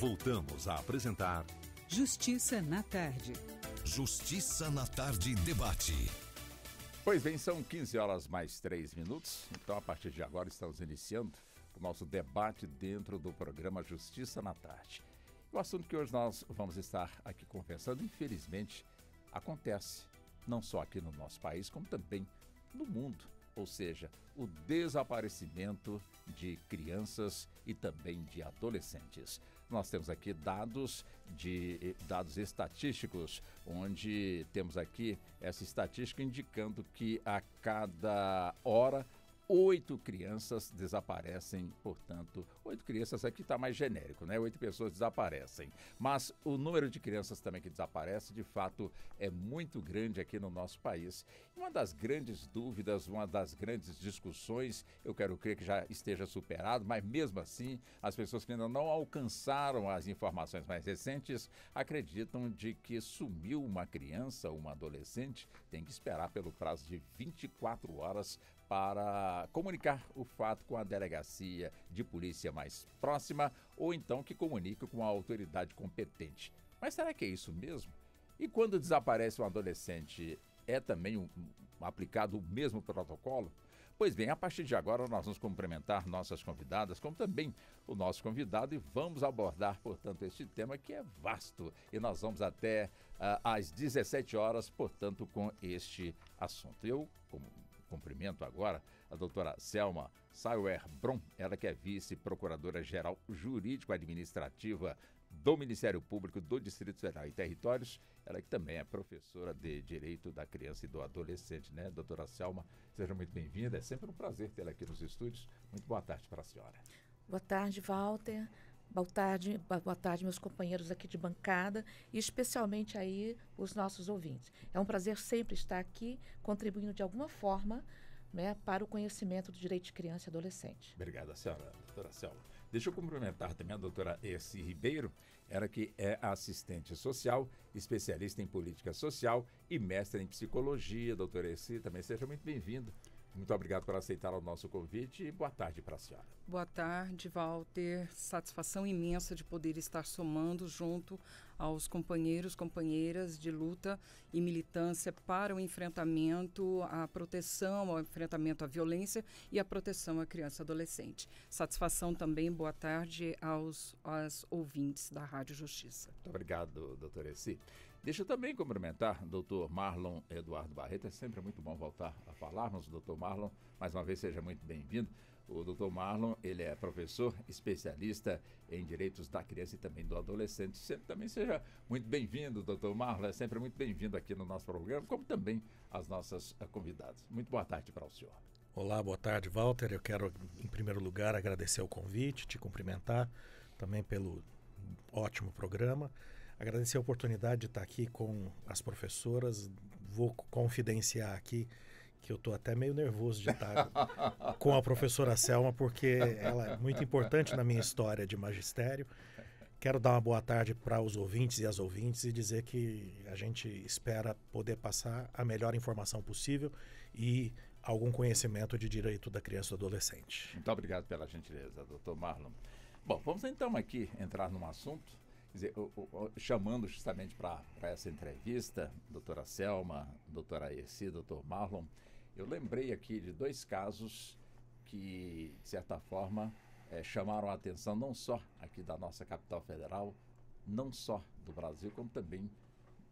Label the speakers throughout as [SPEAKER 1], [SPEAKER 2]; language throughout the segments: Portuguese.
[SPEAKER 1] Voltamos a apresentar
[SPEAKER 2] Justiça na Tarde.
[SPEAKER 1] Justiça na Tarde Debate.
[SPEAKER 3] Pois bem, são 15 horas mais 3 minutos. Então, a partir de agora, estamos iniciando o nosso debate dentro do programa Justiça na Tarde. O assunto que hoje nós vamos estar aqui conversando, infelizmente, acontece não só aqui no nosso país, como também no mundo. Ou seja, o desaparecimento de crianças e também de adolescentes. Nós temos aqui dados estatísticos, onde temos aqui essa estatística indicando que a cada hora 8 crianças desaparecem, portanto, 8 crianças aqui está mais genérico, né? 8 pessoas desaparecem. Mas o número de crianças também que desaparecem, de fato, é muito grande aqui no nosso país. Uma das grandes dúvidas, uma das grandes discussões, eu quero crer que já esteja superado, mas mesmo assim, as pessoas que ainda não alcançaram as informações mais recentes acreditam de que sumiu uma criança, uma adolescente, tem que esperar pelo prazo de 24 horas para comunicar o fato com a delegacia de polícia mais próxima ou então que comunique com a autoridade competente. Mas será que é isso mesmo? E quando desaparece um adolescente, é também aplicado o mesmo protocolo? Pois bem, a partir de agora nós vamos cumprimentar nossas convidadas, como também o nosso convidado, e vamos abordar, portanto, este tema que é vasto. E nós vamos até às 17 horas, portanto, com este assunto. Eu, como cumprimento agora a doutora Selma Sauer-Brum, ela que é vice-procuradora-geral jurídico-administrativa do Ministério Público do Distrito Federal e Territórios, ela que também é professora de Direito da Criança e do Adolescente, né, doutora Selma? Seja muito bem-vinda, é sempre um prazer tê-la aqui nos estúdios. Muito boa tarde para a senhora.
[SPEAKER 4] Boa tarde, Walter. Boa tarde, meus companheiros aqui de bancada e especialmente aí os nossos ouvintes. É um prazer sempre estar aqui contribuindo de alguma forma, né, para o conhecimento do direito de criança e adolescente.
[SPEAKER 3] Obrigado, senhora, doutora Selma. Deixa eu cumprimentar também a doutora Essi Ribeiro, ela que é assistente social, especialista em política social e mestre em psicologia. Doutora Essi, também seja muito bem-vinda. Muito obrigado por aceitar o nosso convite e boa tarde para a senhora.
[SPEAKER 2] Boa tarde, Walter. Satisfação imensa de poder estar somando junto aos companheiros, companheiras de luta e militância para o enfrentamento, a proteção, ao enfrentamento à violência e a proteção à criança e adolescente. Satisfação também, boa tarde aos ouvintes da Rádio Justiça.
[SPEAKER 3] Muito obrigado, doutor Essi. Deixa eu também cumprimentar o doutor Marlon Eduardo Barreto. É sempre muito bom voltar a falarmos. Doutor Marlon, mais uma vez, seja muito bem-vindo. O doutor Marlon, ele é professor, especialista em direitos da criança e também do adolescente. Sempre também seja muito bem-vindo, doutor Marlon. É sempre muito bem-vindo aqui no nosso programa, como também as nossas convidadas. Muito boa tarde para o senhor.
[SPEAKER 5] Olá, boa tarde, Walter. Eu quero, em primeiro lugar, agradecer o convite, te cumprimentar também pelo ótimo programa. Agradecer a oportunidade de estar aqui com as professoras. Vou confidenciar aqui que eu estou até meio nervoso de estar com a professora Selma, porque ela é muito importante na minha história de magistério. Quero dar uma boa tarde para os ouvintes e as ouvintes e dizer que a gente espera poder passar a melhor informação possível e algum conhecimento de direito da criança e do adolescente.
[SPEAKER 3] Muito obrigado pela gentileza, doutor Marlon. Bom, vamos então aqui entrar num assunto. Quer dizer, chamando justamente para essa entrevista, doutora Selma, doutora Essi, doutor Marlon, eu lembrei aqui de 2 casos que, de certa forma, chamaram a atenção não só aqui da nossa capital federal, não só do Brasil, como também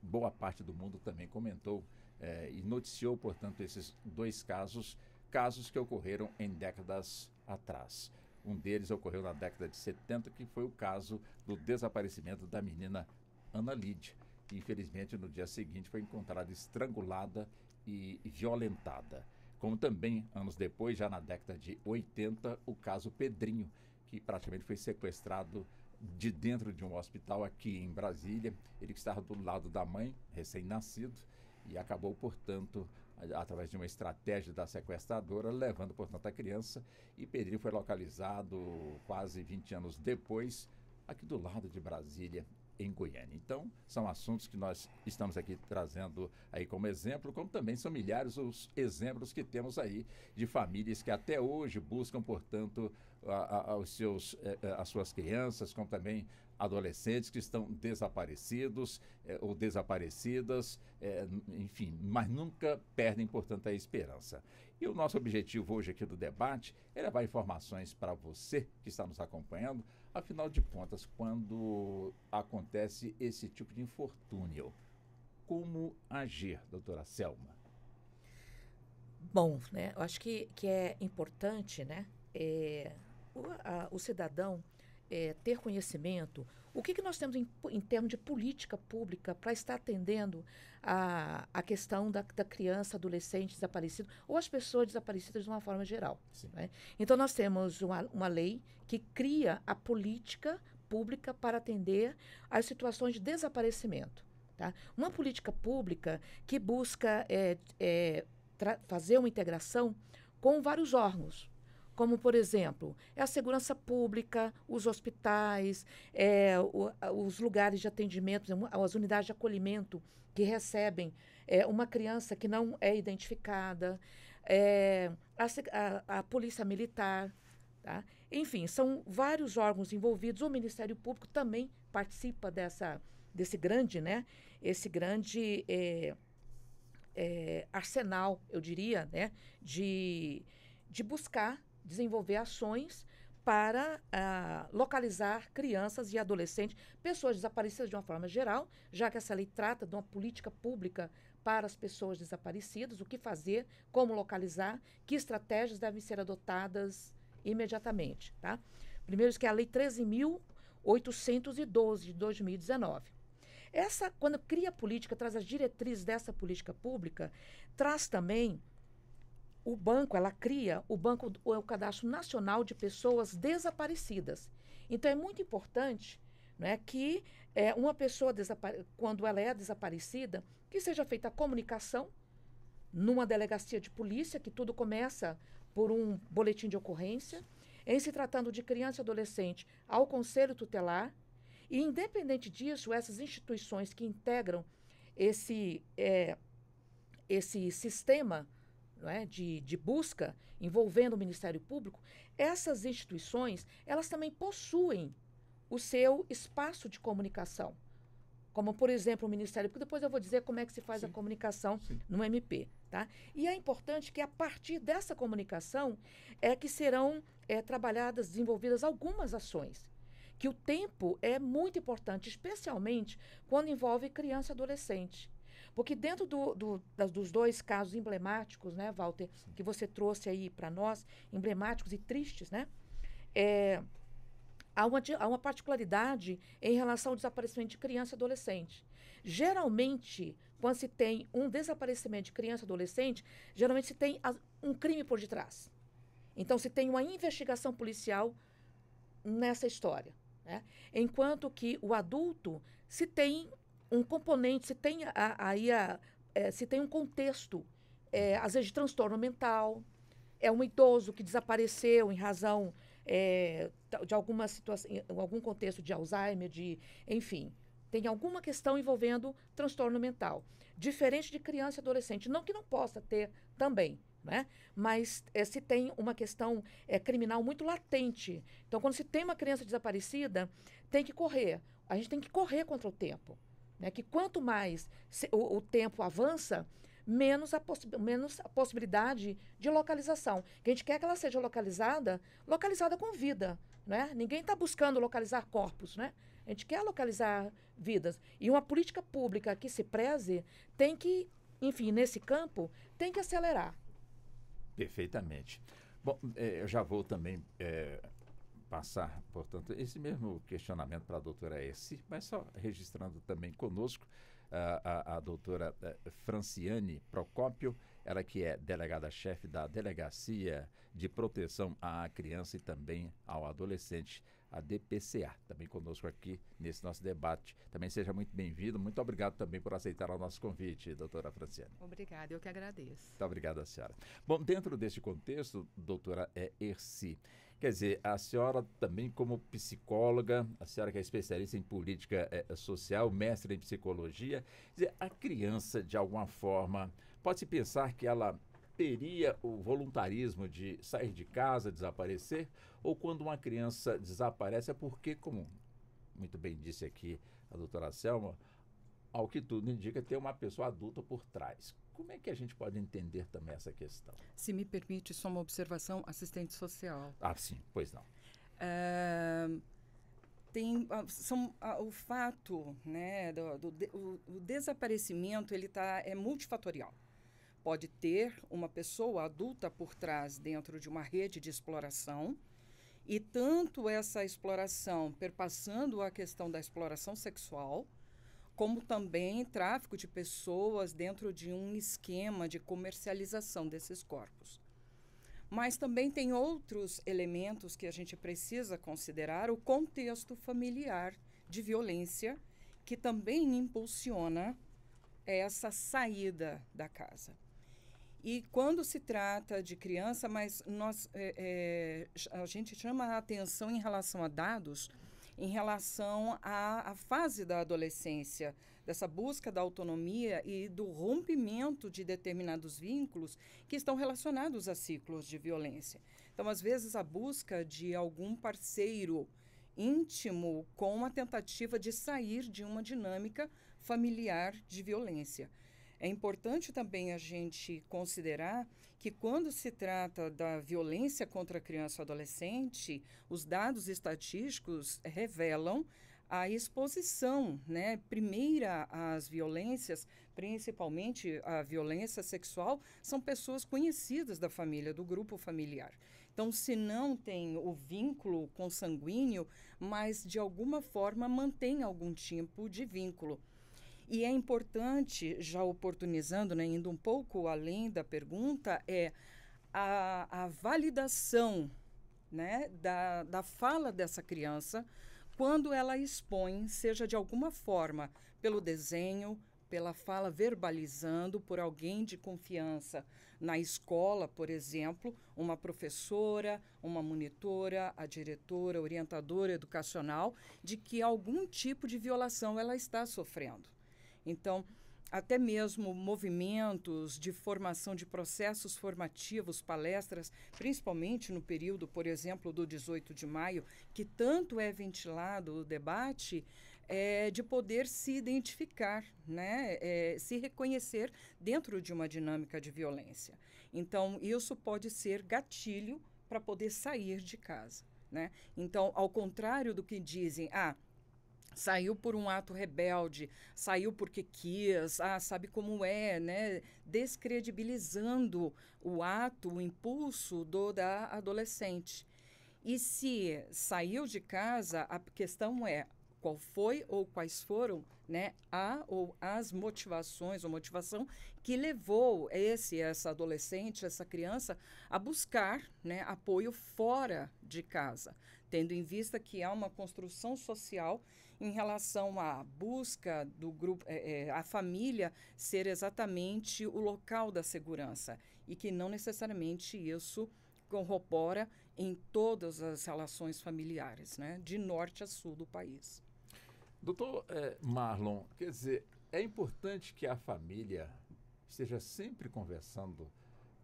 [SPEAKER 3] boa parte do mundo também comentou e noticiou, portanto, esses 2 casos que ocorreram em décadas atrás. Um deles ocorreu na década de 70, que foi o caso do desaparecimento da menina Ana Lídia, que infelizmente no dia seguinte foi encontrada estrangulada e violentada. Como também, anos depois, já na década de 80, o caso Pedrinho, que praticamente foi sequestrado de dentro de um hospital aqui em Brasília. Ele que estava do lado da mãe, recém-nascido, e acabou, portanto, através de uma estratégia da sequestradora, levando, portanto, a criança. E Pedrinho foi localizado quase 20 anos depois, aqui do lado de Brasília, em Goiânia. Então, são assuntos que nós estamos aqui trazendo aí como exemplo, como também são milhares os exemplos que temos aí de famílias que até hoje buscam, portanto, as suas crianças, como também adolescentes que estão desaparecidos ou desaparecidas, enfim, mas nunca perdem, portanto, a esperança. E o nosso objetivo hoje aqui do debate é levar informações para você que está nos acompanhando, afinal de contas, quando acontece esse tipo de infortúnio, como agir, doutora Selma?
[SPEAKER 4] Bom, né, eu acho que é importante, né, o cidadão ter conhecimento. O que nós temos em termos de política pública para estar atendendo a questão da criança, adolescente desaparecido ou as pessoas desaparecidas de uma forma geral. Né? Então, nós temos uma lei que cria a política pública para atender às situações de desaparecimento. Tá? Uma política pública que busca fazer uma integração com vários órgãos, como, por exemplo, a segurança pública, os hospitais, os lugares de atendimento, as unidades de acolhimento que recebem uma criança que não é identificada, a polícia militar. Tá? Enfim, são vários órgãos envolvidos. O Ministério Público também participa desse grande, né, arsenal, eu diria, né, de buscar desenvolver ações para localizar crianças e adolescentes, pessoas desaparecidas de uma forma geral, já que essa lei trata de uma política pública para as pessoas desaparecidas, o que fazer, como localizar, que estratégias devem ser adotadas imediatamente. Tá? Primeiro, que é a Lei 13.812 de 2019. Essa, quando cria a política, traz as diretrizes dessa política pública, traz também ela cria o Cadastro Nacional de Pessoas Desaparecidas. Então, é muito importante, né, que uma pessoa, quando ela é desaparecida, que seja feita a comunicação numa delegacia de polícia, que tudo começa por um boletim de ocorrência, em se tratando de criança e adolescente, ao Conselho Tutelar, e, independente disso, essas instituições que integram esse sistema, não é, de busca envolvendo o Ministério Público, essas instituições, elas também possuem o seu espaço de comunicação, como, por exemplo, o Ministério Público. Depois eu vou dizer como é que se faz a comunicação no MP. Tá? E é importante que, a partir dessa comunicação, que serão trabalhadas, desenvolvidas algumas ações, que o tempo é muito importante, especialmente quando envolve criança e adolescente. Porque dentro dos dois casos emblemáticos, né, Walter, que você trouxe aí para nós, emblemáticos e tristes, né, há uma particularidade em relação ao desaparecimento de criança e adolescente. Geralmente, quando se tem um desaparecimento de criança e adolescente, geralmente se tem um crime por detrás. Então, se tem uma investigação policial nessa história. Né? Enquanto que o adulto, se tem um componente, se tem se tem um contexto, às vezes de transtorno mental, um idoso que desapareceu em razão de alguma situação, algum contexto de Alzheimer, enfim, tem alguma questão envolvendo transtorno mental. Diferente de criança e adolescente, não que não possa ter também, né? Mas se tem uma questão criminal muito latente. Então, quando se tem uma criança desaparecida, tem que correr. A gente tem que correr contra o tempo. Né, que quanto mais o tempo avança, menos a possibilidade de localização. Que a gente quer que ela seja localizada com vida. Né? Ninguém está buscando localizar corpos. Né? A gente quer localizar vidas. E uma política pública que se preze tem que, enfim, nesse campo, tem que acelerar.
[SPEAKER 3] Perfeitamente. Bom, eu já vou também passar, portanto, esse mesmo questionamento para a doutora Essi, mas só registrando também conosco a doutora Franciane Procópio, ela que é delegada-chefe da Delegacia de Proteção à Criança e também ao Adolescente, a DPCA, também conosco aqui nesse nosso debate. Também seja muito bem-vindo, muito obrigado também por aceitar o nosso convite, doutora Franciane.
[SPEAKER 2] Obrigada, eu que agradeço.
[SPEAKER 3] Muito obrigado, senhora. Bom, dentro deste contexto, doutora Essi, quer dizer, a senhora também como psicóloga, a senhora que é especialista em política social, mestre em psicologia, quer dizer, a criança, de alguma forma, pode-se pensar que ela teria o voluntarismo de sair de casa, desaparecer, ou quando uma criança desaparece é porque, como muito bem disse aqui a doutora Selma, ao que tudo indica, tem uma pessoa adulta por trás. Como é que a gente pode entender também essa questão?
[SPEAKER 2] Se me permite, só uma observação, assistente social.
[SPEAKER 3] Ah, sim, pois não.
[SPEAKER 2] O fato, né, o desaparecimento, ele é multifatorial. Pode ter uma pessoa adulta por trás dentro de uma rede de exploração, e tanto essa exploração perpassando a questão da exploração sexual, como também tráfico de pessoas dentro de um esquema de comercialização desses corpos. Mas também tem outros elementos que a gente precisa considerar, o contexto familiar de violência, que também impulsiona essa saída da casa. E quando se trata de criança, mas a gente chama a atenção em relação a dados, em relação à fase da adolescência, dessa busca da autonomia e do rompimento de determinados vínculos que estão relacionados a ciclos de violência. Então, às vezes, a busca de algum parceiro íntimo com a tentativa de sair de uma dinâmica familiar de violência. É importante também a gente considerar que quando se trata da violência contra a criança e adolescente, os dados estatísticos revelam a exposição, né, primeira às violências, principalmente a violência sexual, são pessoas conhecidas da família, do grupo familiar. Então, se não tem o vínculo consanguíneo, mas de alguma forma mantém algum tipo de vínculo. E é importante, já oportunizando, né, indo um pouco além da pergunta, a validação, né, da fala dessa criança quando ela expõe, seja de alguma forma, pelo desenho, pela fala verbalizando, por alguém de confiança na escola, por exemplo, uma professora, uma monitora, a diretora, orientadora educacional, de que algum tipo de violação ela está sofrendo. Então, até mesmo movimentos de formação de processos formativos, palestras, principalmente no período, por exemplo, do 18 de maio, que tanto é ventilado o debate, de poder se identificar, né, se reconhecer dentro de uma dinâmica de violência. Então, isso pode ser gatilho para poder sair de casa, né? Então, ao contrário do que dizem, saiu por um ato rebelde, saiu porque quis, sabe como é, né? Descredibilizando o ato, o impulso da adolescente. E se saiu de casa, a questão é qual foi ou quais foram, né, as motivações ou motivação que levou essa adolescente, essa criança, a buscar, né, apoio fora de casa, tendo em vista que há uma construção social em relação à busca do grupo, a família ser exatamente o local da segurança e que não necessariamente isso corrobora em todas as relações familiares, né, de norte a sul do país.
[SPEAKER 3] Doutor Marlon, quer dizer, é importante que a família esteja sempre conversando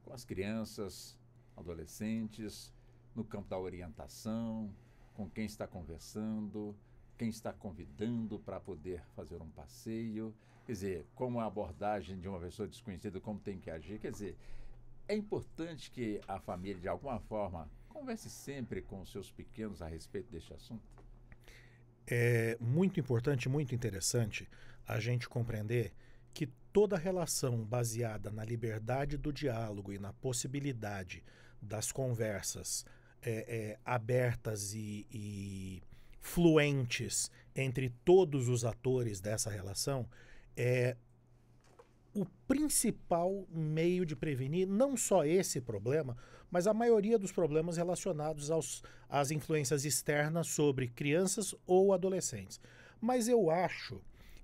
[SPEAKER 3] com as crianças, adolescentes, no campo da orientação, com quem está conversando, quem está convidando para poder fazer um passeio, quer dizer, como a abordagem de uma pessoa desconhecida, como tem que agir, quer dizer, é importante que a família, de alguma forma, converse sempre com os seus pequenos a respeito deste assunto?
[SPEAKER 5] É muito importante, muito interessante a gente compreender que toda relação baseada na liberdade do diálogo e na possibilidade das conversas abertas e fluentes entre todos os atores dessa relação é o principal meio de prevenir não só esse problema, mas a maioria dos problemas relacionados às influências externas sobre crianças ou adolescentes. Mas eu acho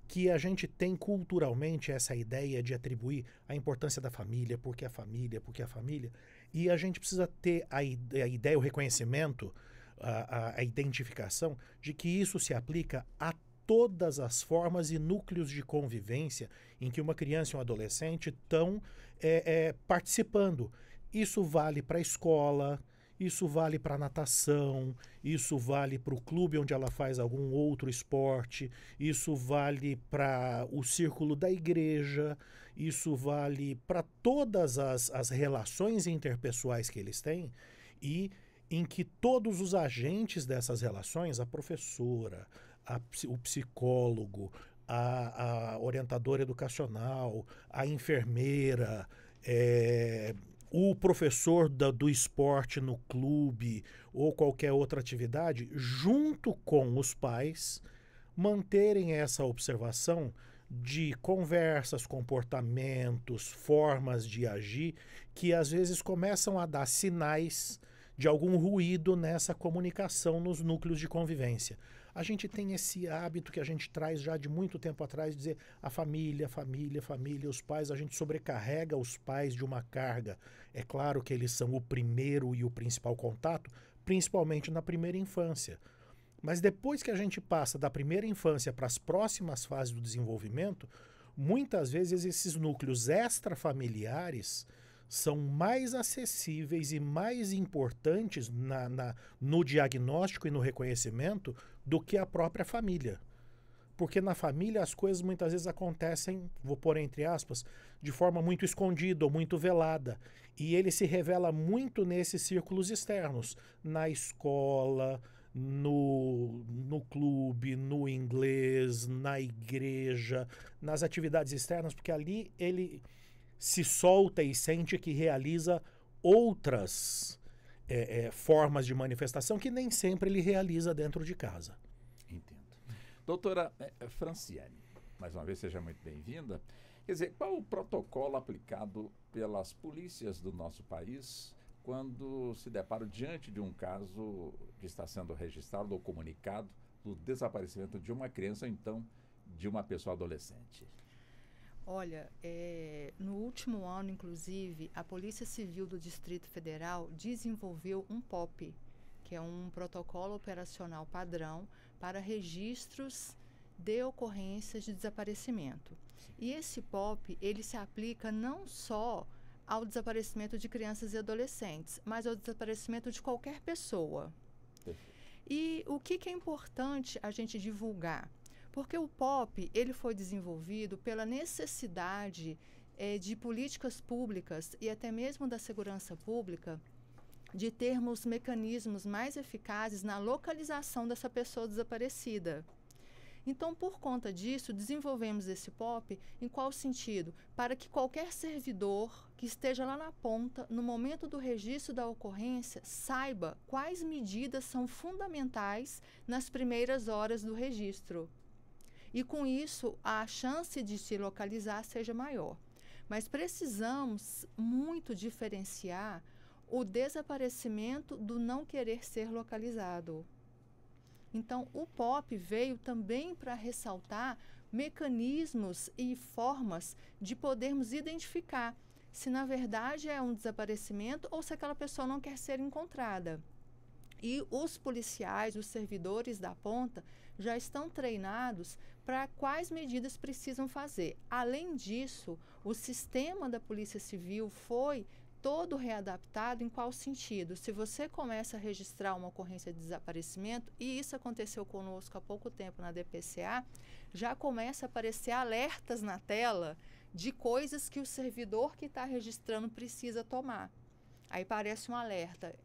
[SPEAKER 5] que a gente tem culturalmente essa ideia de atribuir a importância da família, porque a família, e a gente precisa ter a ideia, o reconhecimento, a identificação de que isso se aplica a todas as formas e núcleos de convivência em que uma criança e um adolescente estão participando. Isso vale para a escola, isso vale para a natação, isso vale para o clube onde ela faz algum outro esporte, isso vale para o círculo da igreja, isso vale para todas as relações interpessoais que eles têm e em que todos os agentes dessas relações, a professora, o psicólogo, a orientadora educacional, a enfermeira, o professor do esporte no clube ou qualquer outra atividade, junto com os pais, manterem essa observação de conversas, comportamentos, formas de agir, que às vezes começam a dar sinais de algum ruído nessa comunicação nos núcleos de convivência. A gente tem esse hábito que a gente traz já de muito tempo atrás, de dizer a família, os pais, a gente sobrecarrega os pais de uma carga. É claro que eles são o primeiro e o principal contato, principalmente na primeira infância. Mas depois que a gente passa da primeira infância para as próximas fases do desenvolvimento, muitas vezes esses núcleos extrafamiliares são mais acessíveis e mais importantes no diagnóstico e no reconhecimento do que a própria família. Porque na família as coisas muitas vezes acontecem, vou pôr entre aspas, de forma muito escondida ou muito velada. E ele se revela muito nesses círculos externos, na escola, no clube, no inglês, na igreja, nas atividades externas, porque ali ele se solta e sente que realiza outras formas de manifestação que nem sempre ele realiza dentro de casa.
[SPEAKER 3] Entendo. Doutora Franciane, mais uma vez seja muito bem-vinda. Quer dizer, qual o protocolo aplicado pelas polícias do nosso país quando se deparam diante de um caso que está sendo registrado ou comunicado do desaparecimento de uma criança ou então de uma pessoa adolescente?
[SPEAKER 6] Olha, no último ano, inclusive, a Polícia Civil do Distrito Federal desenvolveu um POP, que é um protocolo operacional padrão para registros de ocorrências de desaparecimento. E esse POP, ele se aplica não só ao desaparecimento de crianças e adolescentes, mas ao desaparecimento de qualquer pessoa. E o que é importante a gente divulgar? Porque o POP ele foi desenvolvido pela necessidade de políticas públicas e até mesmo da segurança pública de termos mecanismos mais eficazes na localização dessa pessoa desaparecida. Então, por conta disso, desenvolvemos esse POP em qual sentido? Para que qualquer servidor que esteja lá na ponta, no momento do registro da ocorrência, saiba quais medidas são fundamentais nas primeiras horas do registro. E com isso, a chance de se localizar seja maior. Mas precisamos muito diferenciar o desaparecimento do não querer ser localizado. Então, o POP veio também para ressaltar mecanismos e formas de podermos identificar se, na verdade, é um desaparecimento ou se aquela pessoa não quer ser encontrada. E os policiais, os servidores da ponta, já estão treinados para quais medidas precisam fazer. Além disso, o sistema da Polícia Civil foi todo readaptado em qual sentido? Se você começa a registrar uma ocorrência de desaparecimento, e isso aconteceu conosco há pouco tempo na DPCA, já começa a aparecer alertas na tela de coisas que o servidor que está registrando precisa tomar. Aí aparece um alerta,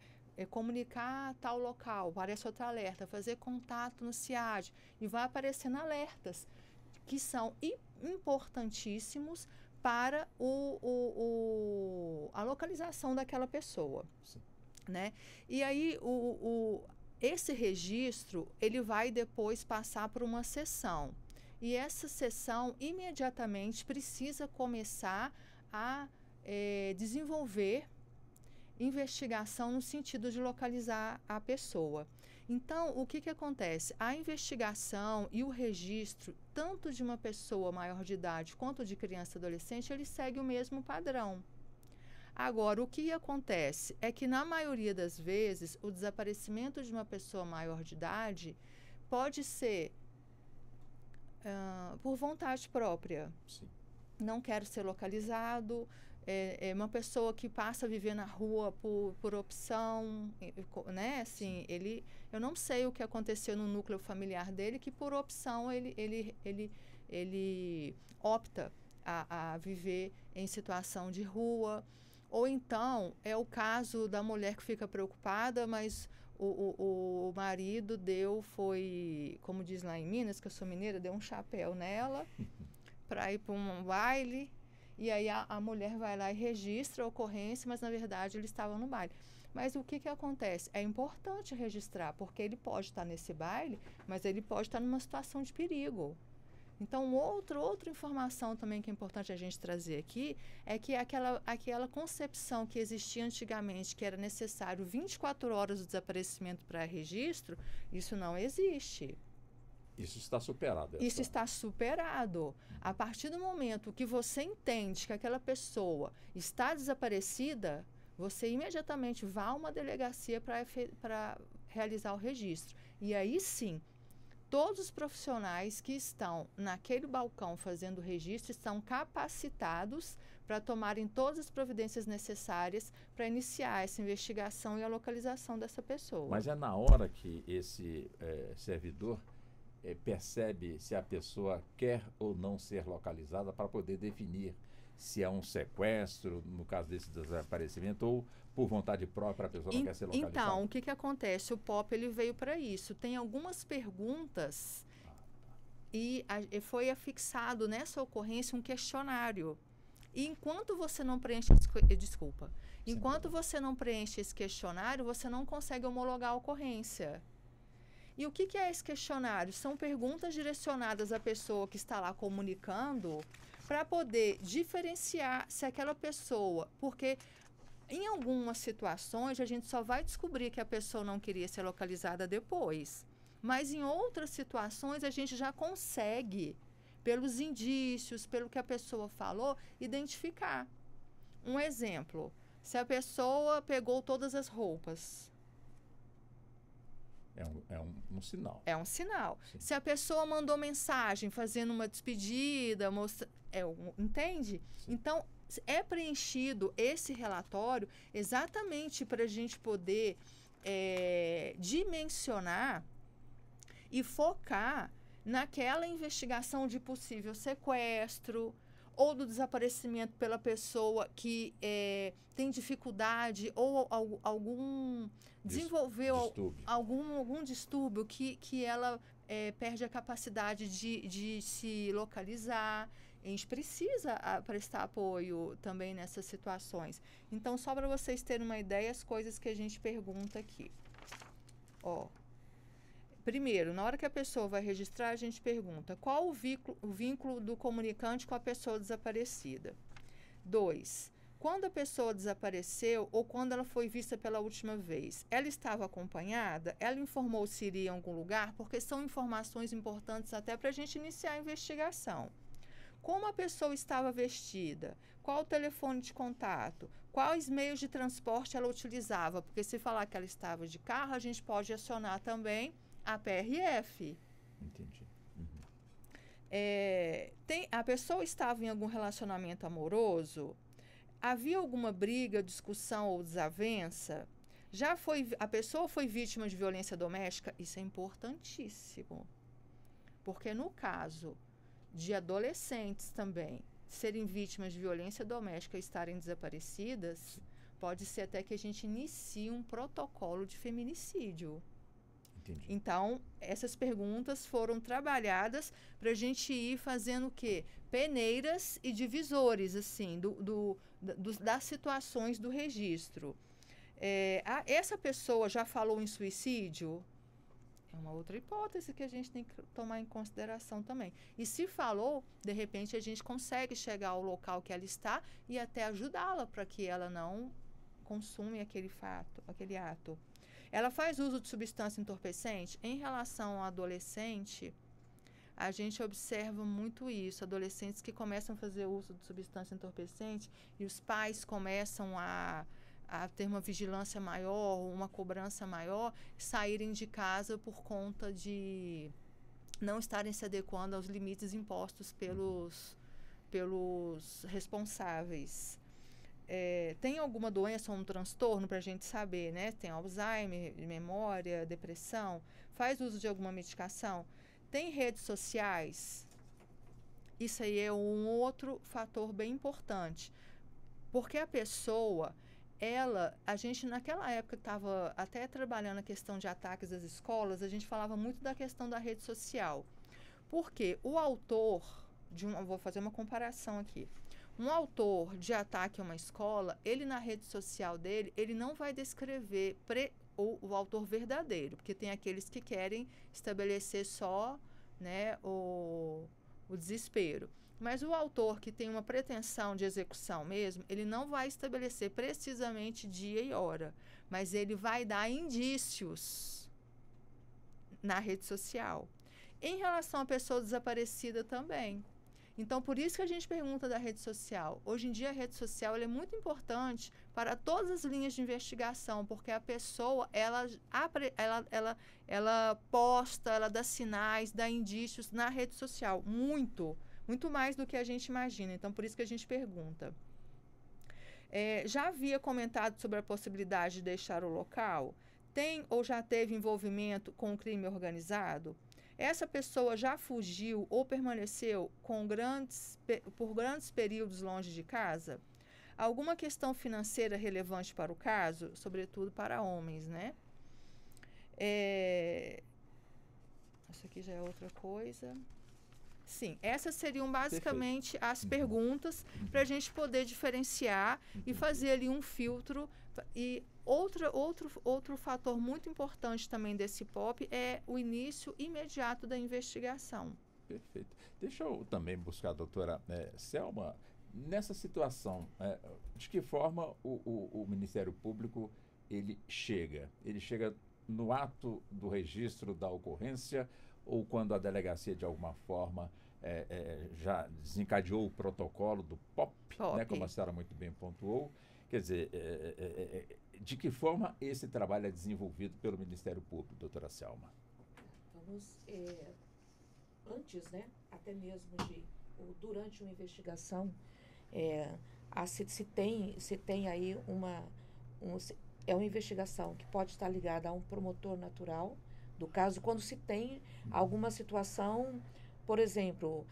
[SPEAKER 6] comunicar tal local, aparece outro alerta, fazer contato no CIAD, e vai aparecendo alertas que são importantíssimos para a localização daquela pessoa, né? E aí esse registro ele vai depois passar por uma sessão, e essa sessão imediatamente precisa começar a desenvolver investigação no sentido de localizar a pessoa. Então, o que acontece? A investigação e o registro, tanto de uma pessoa maior de idade quanto de criança e adolescente, ele segue o mesmo padrão. Agora, o que acontece é que, na maioria das vezes, o desaparecimento de uma pessoa maior de idade pode ser por vontade própria.
[SPEAKER 3] Sim.
[SPEAKER 6] Não quero ser localizado. É uma pessoa que passa a viver na rua por opção, né? Assim, eu não sei o que aconteceu no núcleo familiar dele, que por opção ele opta a viver em situação de rua. Ou então, é o caso da mulher que fica preocupada, mas o marido foi, como diz lá em Minas, que eu sou mineira, deu um chapéu nela para ir para um baile. E aí a mulher vai lá e registra a ocorrência, mas na verdade ele estava no baile. Mas o que acontece? É importante registrar, porque ele pode estar nesse baile, mas ele pode estar numa situação de perigo. Então, outra informação também que é importante a gente trazer aqui é que aquela concepção que existia antigamente, que era necessário 24 horas do desaparecimento para registro, isso não existe.
[SPEAKER 3] Isso está superado.
[SPEAKER 6] Isso está superado. A partir do momento que você entende que aquela pessoa está desaparecida, você imediatamente vai a uma delegacia para realizar o registro. E aí sim, todos os profissionais que estão naquele balcão fazendo o registro estão capacitados para tomarem todas as providências necessárias para iniciar essa investigação e a localização dessa pessoa.
[SPEAKER 3] Mas é na hora que esse servidor percebe se a pessoa quer ou não ser localizada para poder definir se é um sequestro, no caso desse desaparecimento, ou por vontade própria a pessoa não quer ser localizada?
[SPEAKER 6] Então, o que acontece? O POP ele veio para isso. Tem algumas perguntas e foi afixado nessa ocorrência um questionário. E enquanto você não preenche... Enquanto você não preenche esse questionário, você não consegue homologar a ocorrência. E o que é esse questionário? São perguntas direcionadas à pessoa que está lá comunicando para poder diferenciar se aquela pessoa... Porque em algumas situações a gente só vai descobrir que a pessoa não queria ser localizada depois. Mas em outras situações a gente já consegue, pelos indícios, pelo que a pessoa falou, identificar. Um exemplo, se a pessoa pegou todas as roupas...
[SPEAKER 3] É um sinal.
[SPEAKER 6] É um sinal.
[SPEAKER 3] Sim.
[SPEAKER 6] Se a pessoa mandou mensagem fazendo uma despedida, entende? Sim. Então, é preenchido esse relatório exatamente para a gente poder dimensionar e focar naquela investigação de possível sequestro ou do desaparecimento pela pessoa que tem dificuldade ou desenvolveu algum distúrbio que ela perde a capacidade de se localizar. A gente precisa prestar apoio também nessas situações. Então, só para vocês terem uma ideia, as coisas que a gente pergunta aqui. Primeiro, na hora que a pessoa vai registrar, a gente pergunta qual o vínculo do comunicante com a pessoa desaparecida. 2. Quando a pessoa desapareceu ou quando ela foi vista pela última vez, ela estava acompanhada? Ela informou se iria em algum lugar? Porque são informações importantes até para a gente iniciar a investigação. Como a pessoa estava vestida? Qual o telefone de contato? Quais meios de transporte ela utilizava? Porque se falar que ela estava de carro, a gente pode acionar também a PRF.
[SPEAKER 3] Entendi. Uhum.
[SPEAKER 6] A pessoa estava em algum relacionamento amoroso? Havia alguma briga, discussão ou desavença? A pessoa foi vítima de violência doméstica? Isso é importantíssimo. Porque no caso de adolescentes também serem vítimas de violência doméstica e estarem desaparecidas, pode ser até que a gente inicie um protocolo de feminicídio.
[SPEAKER 3] Entendi.
[SPEAKER 6] Então, essas perguntas foram trabalhadas para a gente ir fazendo o quê? Peneiras e divisores, assim, das situações do registro. Essa pessoa já falou em suicídio? É uma outra hipótese que a gente tem que tomar em consideração também. E se falou, de repente a gente consegue chegar ao local que ela está e até ajudá-la para que ela não consuma aquele ato. Ela faz uso de substância entorpecente? Em relação ao adolescente, a gente observa muito isso. Adolescentes que começam a fazer uso de substância entorpecente e os pais começam a ter uma vigilância maior, uma cobrança maior, saírem de casa por conta de não estarem se adequando aos limites impostos pelos responsáveis. Tem alguma doença ou um transtorno para a gente saber, né? Tem Alzheimer, memória, depressão, faz uso de alguma medicação, tem redes sociais. Isso aí é um outro fator bem importante, porque a pessoa, a gente naquela época estava até trabalhando a questão de ataques às escolas, a gente falava muito da questão da rede social, porque o autor vou fazer uma comparação aqui. Um autor de ataque a uma escola, ele na rede social dele, ele não vai descrever o autor verdadeiro, porque tem aqueles que querem estabelecer só, né, o desespero. Mas o autor que tem uma pretensão de execução mesmo, ele não vai estabelecer precisamente dia e hora, mas ele vai dar indícios na rede social. Em relação à pessoa desaparecida também. Então, por isso que a gente pergunta da rede social. Hoje em dia, a rede social ela é muito importante para todas as linhas de investigação, porque a pessoa, ela posta, ela dá sinais, dá indícios na rede social. Muito mais do que a gente imagina. Então, por isso que a gente pergunta. Já havia comentado sobre a possibilidade de deixar o local? Tem ou já teve envolvimento com o crime organizado? Essa pessoa já fugiu ou permaneceu por grandes períodos longe de casa? Alguma questão financeira relevante para o caso, sobretudo para homens, né? Isso aqui já é outra coisa. Sim, essas seriam basicamente as perguntas para a gente poder diferenciar e fazer ali um filtro. E outro fator muito importante também desse POP é o início imediato da investigação.
[SPEAKER 3] Perfeito. Deixa eu também buscar a doutora Selma, nessa situação, de que forma o Ministério Público ele chega no ato do registro da ocorrência ou quando a delegacia de alguma forma já desencadeou o protocolo do POP, né, como a senhora muito bem pontuou. Quer dizer, de que forma esse trabalho é desenvolvido pelo Ministério Público, doutora Selma?
[SPEAKER 4] Vamos, antes, né, até mesmo durante uma investigação, se tem aí uma investigação que pode estar ligada a um promotor natural do caso, quando se tem alguma situação, por exemplo,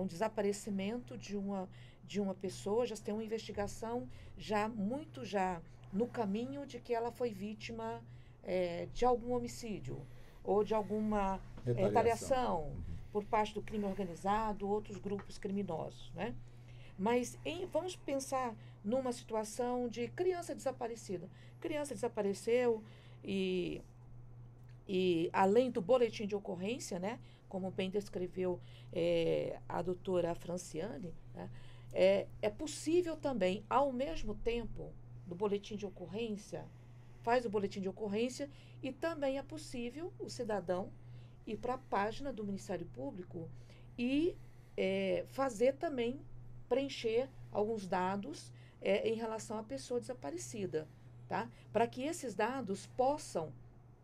[SPEAKER 4] um desaparecimento de uma pessoa, já tem uma investigação já no caminho de que ela foi vítima de algum homicídio ou de alguma retaliação por parte do crime organizado, outros grupos criminosos, né? Mas vamos pensar numa situação de criança desaparecida. Criança desapareceu e além do boletim de ocorrência, né, como bem descreveu a doutora Franciane, né, é possível também, ao mesmo tempo do boletim de ocorrência, faz o boletim de ocorrência e também é possível o cidadão ir para a página do Ministério Público e fazer também, preencher alguns dados em relação à pessoa desaparecida, tá? Para que esses dados possam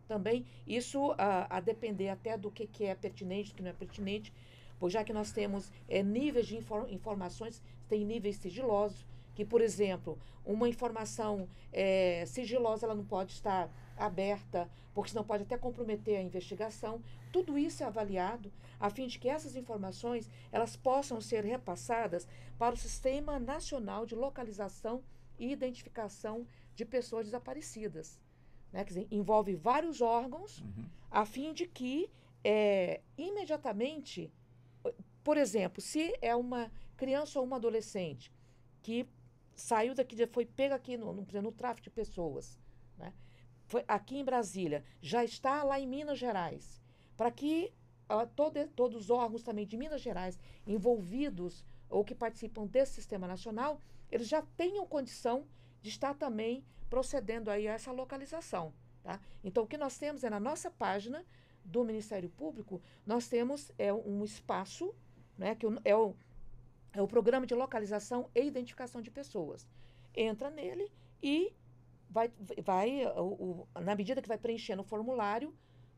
[SPEAKER 4] também, isso a depender até do que é pertinente, do que não é pertinente, pois já que nós temos níveis de informações, tem níveis sigilosos, que, por exemplo, uma informação sigilosa, ela não pode estar aberta, porque senão pode até comprometer a investigação. Tudo isso é avaliado a fim de que essas informações elas possam ser repassadas para o Sistema Nacional de Localização e Identificação de Pessoas Desaparecidas. Né? Quer dizer, envolve vários órgãos, a fim de que imediatamente, por exemplo, se é uma criança ou uma adolescente que saiu daqui, foi pega aqui no tráfico de pessoas, né? Foi aqui em Brasília, já está lá em Minas Gerais, para que todos os órgãos também de Minas Gerais envolvidos ou que participam desse sistema nacional, eles já tenham condição de estar também procedendo aí a essa localização, tá? Então, o que nós temos na nossa página do Ministério Público, nós temos um espaço, né, que é o Programa de Localização e Identificação de Pessoas. Entra nele e vai na medida que vai preenchendo o formulário,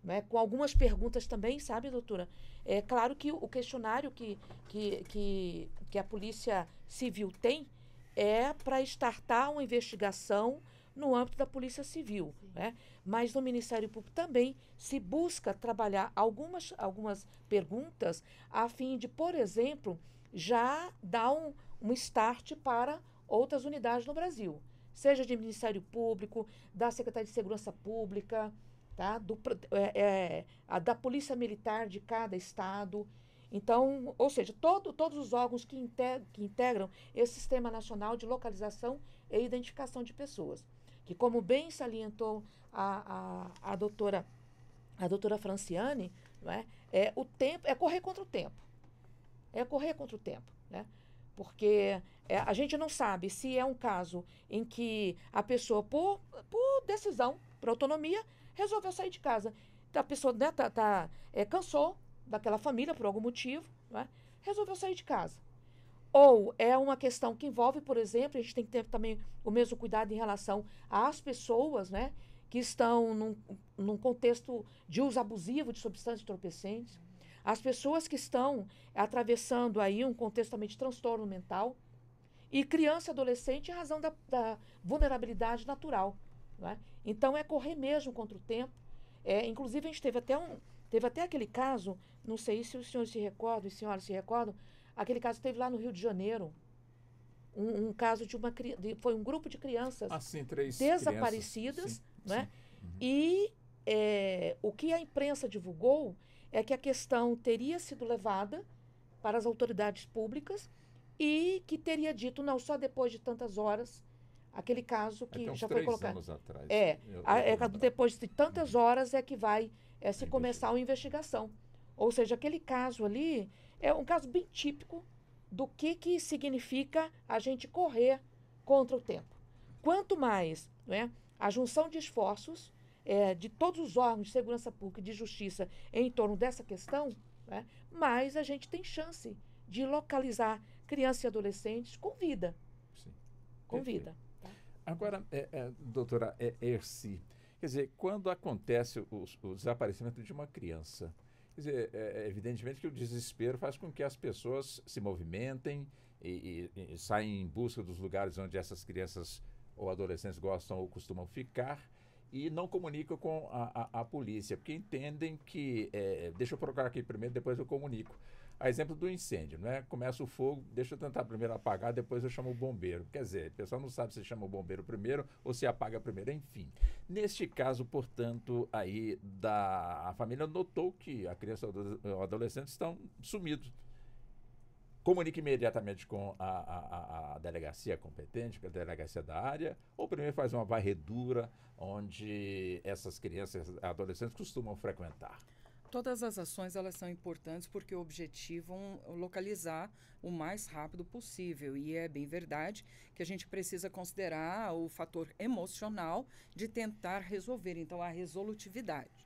[SPEAKER 4] né, com algumas perguntas também, sabe, doutora? É claro que o questionário que a Polícia Civil tem é para startar uma investigação no âmbito da Polícia Civil, né? Mas no Ministério Público também se busca trabalhar algumas perguntas a fim de, por exemplo, já dar um start para outras unidades no Brasil, seja de Ministério Público, da Secretaria de Segurança Pública, tá? Da Polícia Militar de cada estado. Então, ou seja, todos os órgãos que integram esse Sistema Nacional de Localização e Identificação de Pessoas. Que, como bem salientou a doutora Franciane, não é? O tempo é correr contra o tempo. É correr contra o tempo, né? Porque a gente não sabe se é um caso em que a pessoa, por decisão, por autonomia, resolveu sair de casa. A pessoa, né, cansou daquela família por algum motivo, né, resolveu sair de casa. Ou é uma questão que envolve, por exemplo, a gente tem que ter também o mesmo cuidado em relação às pessoas, né, que estão num contexto de uso abusivo de substâncias entorpecentes, as pessoas que estão atravessando aí um contexto também de transtorno mental, e criança e adolescente em razão da vulnerabilidade natural. Né? Então, é correr mesmo contra o tempo. Inclusive, a gente teve até aquele caso, não sei se os senhores se recordam, as senhoras se recordam, aquele caso teve lá no Rio de Janeiro, um caso foi um grupo de crianças desaparecidas, né? Uhum. E o que a imprensa divulgou é que a questão teria sido levada para as autoridades públicas e que teria dito, não, só depois de tantas horas, aquele caso que já foi colocado.
[SPEAKER 3] Anos atrás.
[SPEAKER 4] Depois de tantas horas é que vai se começar uma investigação. Ou seja, aquele caso ali é um caso bem típico do que significa a gente correr contra o tempo. Quanto mais, né, a junção de esforços de todos os órgãos de segurança pública e de justiça em torno dessa questão, né, mais a gente tem chance de localizar crianças e adolescentes com vida.
[SPEAKER 3] Sim.
[SPEAKER 4] Com vida. Tá?
[SPEAKER 3] Agora, doutora Erci, quer dizer, quando acontece o desaparecimento de uma criança, quer dizer, evidentemente que o desespero faz com que as pessoas se movimentem e saem em busca dos lugares onde essas crianças ou adolescentes gostam ou costumam ficar e não comunicam com a polícia, porque entendem que, deixa eu procurar aqui primeiro, depois eu comunico. A exemplo do incêndio, né? Começa o fogo, deixa eu tentar primeiro apagar, depois eu chamo o bombeiro. Quer dizer, o pessoal não sabe se chama o bombeiro primeiro ou se apaga primeiro, enfim. Neste caso, portanto, aí a família notou que a criança ou o adolescente estão sumidos. Comunique imediatamente com a delegacia competente, com a delegacia da área, ou primeiro faz uma varredura onde essas crianças e adolescentes costumam frequentar.
[SPEAKER 2] Todas as ações elas são importantes porque objetivam localizar o mais rápido possível. E é bem verdade que a gente precisa considerar o fator emocional de tentar resolver, então a resolutividade.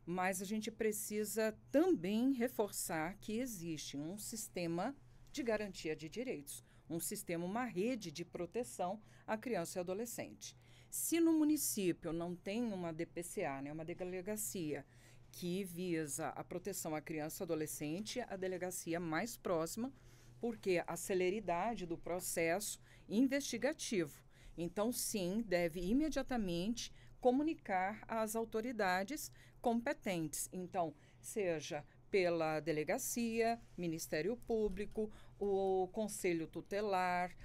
[SPEAKER 2] Mas a gente precisa também reforçar que existe um sistema de garantia de direitos, um sistema, uma rede de proteção à criança e adolescente. Se no município não tem uma DPCA, né, uma delegacia, que visa a proteção à criança e adolescente, a delegacia mais próxima, porque a celeridade do processo investigativo. Então, sim, deve imediatamente comunicar às autoridades competentes. Então, seja pela delegacia, Ministério Público, o Conselho Tutelar,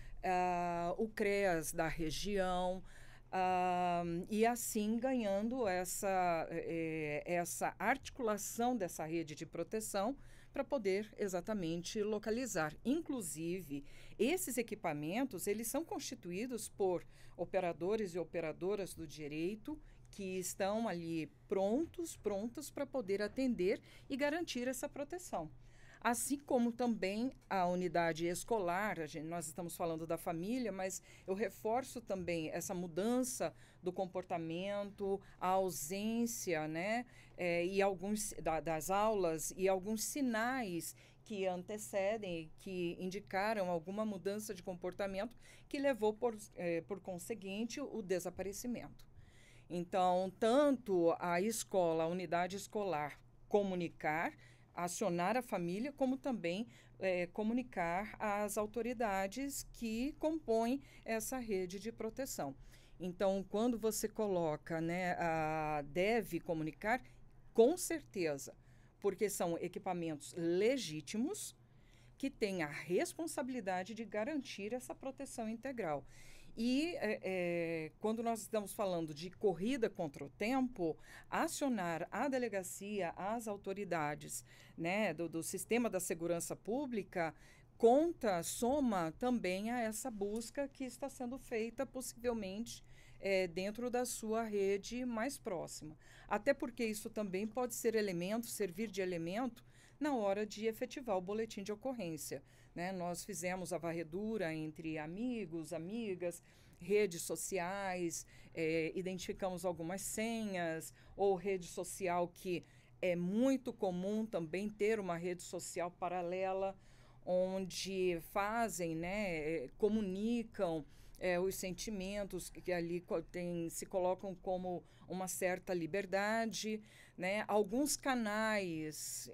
[SPEAKER 2] o CREAS da região, e assim ganhando essa articulação dessa rede de proteção para poder exatamente localizar. Inclusive, esses equipamentos, eles são constituídos por operadores e operadoras do direito que estão ali prontas para poder atender e garantir essa proteção. Assim como também a unidade escolar, nós estamos falando da família, mas eu reforço também essa mudança do comportamento, a ausência, né, das aulas e alguns sinais que antecedem, que indicaram alguma mudança de comportamento que levou, por conseguinte, o desaparecimento. Então, tanto a escola, a unidade escolar, comunicar, acionar a família, como também comunicar às autoridades que compõem essa rede de proteção. Então, quando você coloca, né, deve comunicar, com certeza, porque são equipamentos legítimos que têm a responsabilidade de garantir essa proteção integral. E quando nós estamos falando de corrida contra o tempo, acionar a delegacia, as autoridades, né, do sistema da segurança pública, soma também a essa busca que está sendo feita possivelmente dentro da sua rede mais próxima. Até porque isso também pode ser servir de elemento na hora de efetivar o boletim de ocorrência. Né? Nós fizemos a varredura entre amigos, amigas, redes sociais, identificamos algumas senhas, ou rede social que é muito comum também ter uma rede social paralela, onde fazem, né, comunicam os sentimentos que ali se colocam como uma certa liberdade, né? Alguns canais,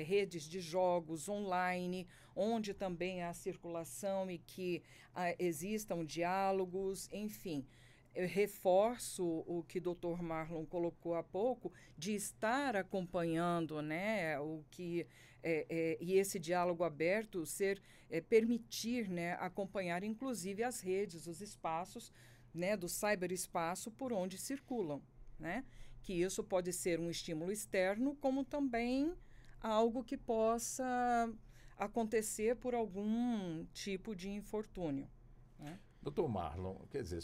[SPEAKER 2] redes de jogos online, onde também há circulação e que existam diálogos, enfim. Eu reforço o que o Dr. Marlon colocou há pouco, de estar acompanhando, né, o que e esse diálogo aberto permitir, né, acompanhar inclusive as redes, os espaços, né, do cyberespaço por onde circulam, né? Que isso pode ser um estímulo externo, como também algo que possa acontecer por algum tipo de infortúnio, né?
[SPEAKER 3] Doutor Marlon, quer dizer,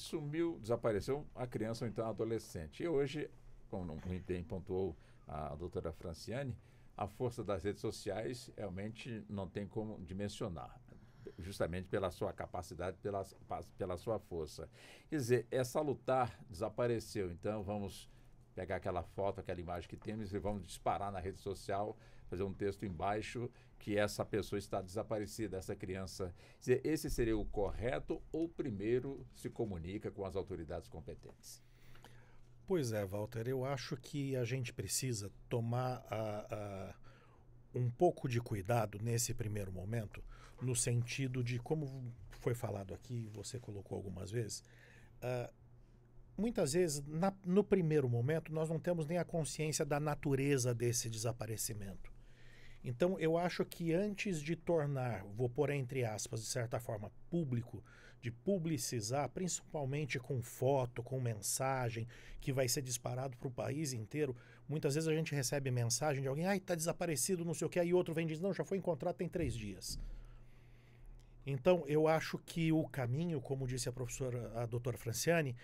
[SPEAKER 3] desapareceu a criança ou então a adolescente. E hoje, como muito bem pontuou a doutora Franciane, a força das redes sociais realmente não tem como dimensionar, justamente pela sua capacidade, pela sua força. Quer dizer, é salutar, desapareceu, então vamos pegar aquela foto, aquela imagem que temos e vamos disparar na rede social, fazer um texto embaixo que essa pessoa está desaparecida, essa criança. Quer dizer, esse seria o correto ou primeiro se comunica com as autoridades competentes?
[SPEAKER 5] Pois é, Walter, eu acho que a gente precisa tomar um pouco de cuidado nesse primeiro momento, no sentido de, como foi falado aqui, você colocou algumas vezes, muitas vezes, no primeiro momento, nós não temos nem a consciência da natureza desse desaparecimento. Então, eu acho que antes de tornar, vou pôr entre aspas, de certa forma, público, de publicizar, principalmente com foto, com mensagem, que vai ser disparado para o país inteiro, muitas vezes a gente recebe mensagem de alguém, está desaparecido, não sei o que, aí outro vem e diz, não, já foi encontrado tem 3 dias. Então, eu acho que o caminho, como disse a doutora Franciane,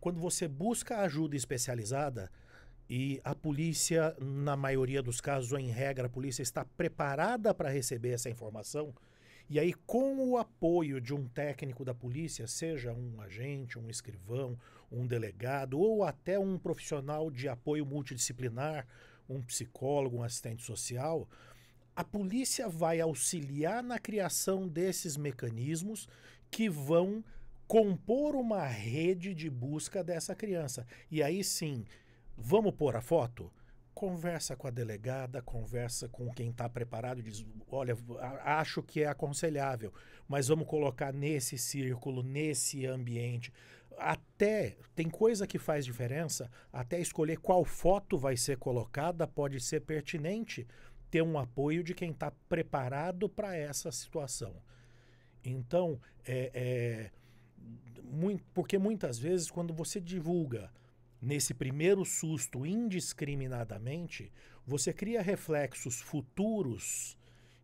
[SPEAKER 5] quando você busca ajuda especializada, e a polícia, na maioria dos casos, ou em regra, a polícia está preparada para receber essa informação, e aí com o apoio de um técnico da polícia, seja um agente, um escrivão, um delegado, ou até um profissional de apoio multidisciplinar, um psicólogo, um assistente social, a polícia vai auxiliar na criação desses mecanismos que vão compor uma rede de busca dessa criança. E aí sim, vamos pôr a foto? Conversa com a delegada, conversa com quem está preparado, diz, olha, acho que é aconselhável, mas vamos colocar nesse círculo, nesse ambiente. Até, tem coisa que faz diferença, até escolher qual foto vai ser colocada pode ser pertinente ter um apoio de quem está preparado para essa situação. Então, porque muitas vezes quando você divulga nesse primeiro susto indiscriminadamente, você cria reflexos futuros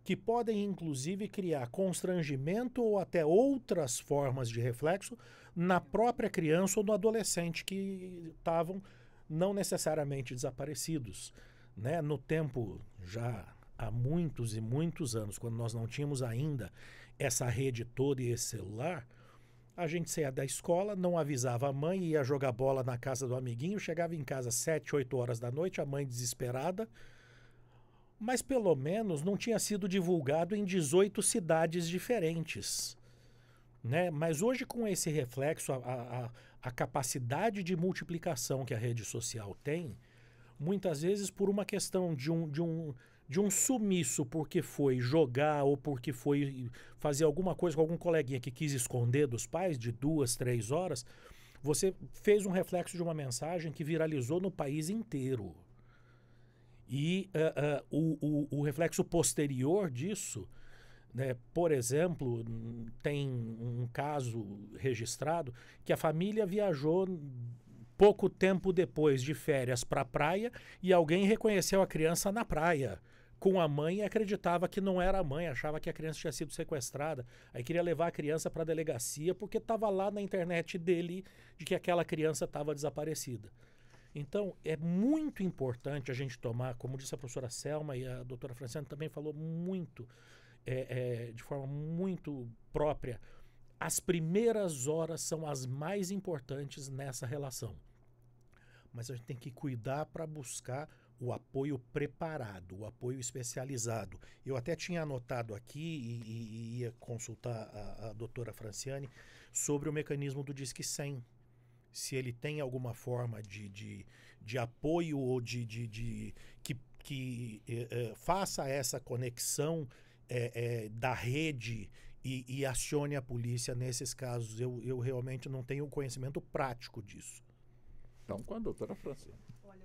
[SPEAKER 5] que podem inclusive criar constrangimento ou até outras formas de reflexo na própria criança ou no adolescente que estavam não necessariamente desaparecidos. Né? No tempo, já há muitos e muitos anos, quando nós não tínhamos ainda essa rede toda e esse celular, a gente saía da escola, não avisava a mãe, ia jogar bola na casa do amiguinho, chegava em casa às 7, 8 horas da noite, a mãe desesperada, mas pelo menos não tinha sido divulgado em 18 cidades diferentes. Né? Mas hoje com esse reflexo, a capacidade de multiplicação que a rede social tem, muitas vezes por uma questão de um sumiço porque foi jogar ou porque foi fazer alguma coisa com algum coleguinha que quis esconder dos pais de 2, 3 horas, você fez um reflexo de uma mensagem que viralizou no país inteiro. E o reflexo posterior disso, né, por exemplo, tem um caso registrado que a família viajou pouco tempo depois de férias para a praia e alguém reconheceu a criança na praia com a mãe e acreditava que não era a mãe, achava que a criança tinha sido sequestrada. Aí queria levar a criança para a delegacia porque estava lá na internet dele de que aquela criança estava desaparecida. Então, é muito importante a gente tomar, como disse a professora Selma e a doutora Franciane também falou muito, de forma muito própria, as primeiras horas são as mais importantes nessa relação. Mas a gente tem que cuidar para buscar o apoio preparado, o apoio especializado. Eu até tinha anotado aqui e ia consultar a doutora Franciane sobre o mecanismo do Disque 100. Se ele tem alguma forma de apoio ou que faça essa conexão da rede e acione a polícia nesses casos. Eu realmente não tenho conhecimento prático disso.
[SPEAKER 3] Então, com a doutora Franciane.
[SPEAKER 6] Olha,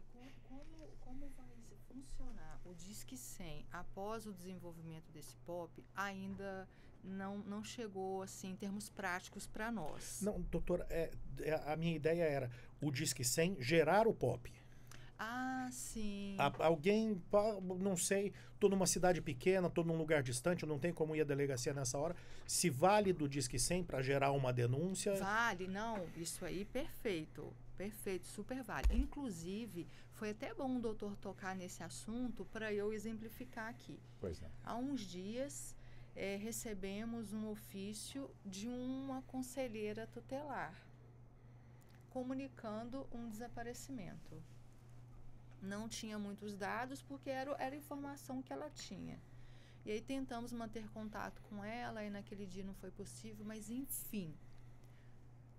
[SPEAKER 6] como vai funcionar o Disque 100 após o desenvolvimento desse POP ainda não chegou assim em termos práticos para nós.
[SPEAKER 5] Não, doutora, a minha ideia era o Disque 100 gerar o POP.
[SPEAKER 6] Ah, sim.
[SPEAKER 5] Alguém, não sei, estou numa cidade pequena, estou num lugar distante, eu não tenho como ir à delegacia nessa hora. Se vale do Disque 100 para gerar uma denúncia?
[SPEAKER 6] Vale, não, isso aí perfeito, super vale. Inclusive, foi até bom o doutor tocar nesse assunto para eu exemplificar aqui.
[SPEAKER 3] Pois é.
[SPEAKER 6] Há uns dias recebemos um ofício de uma conselheira tutelar comunicando um desaparecimento. Não tinha muitos dados porque era a informação que ela tinha. E aí tentamos manter contato com ela e naquele dia não foi possível, mas enfim.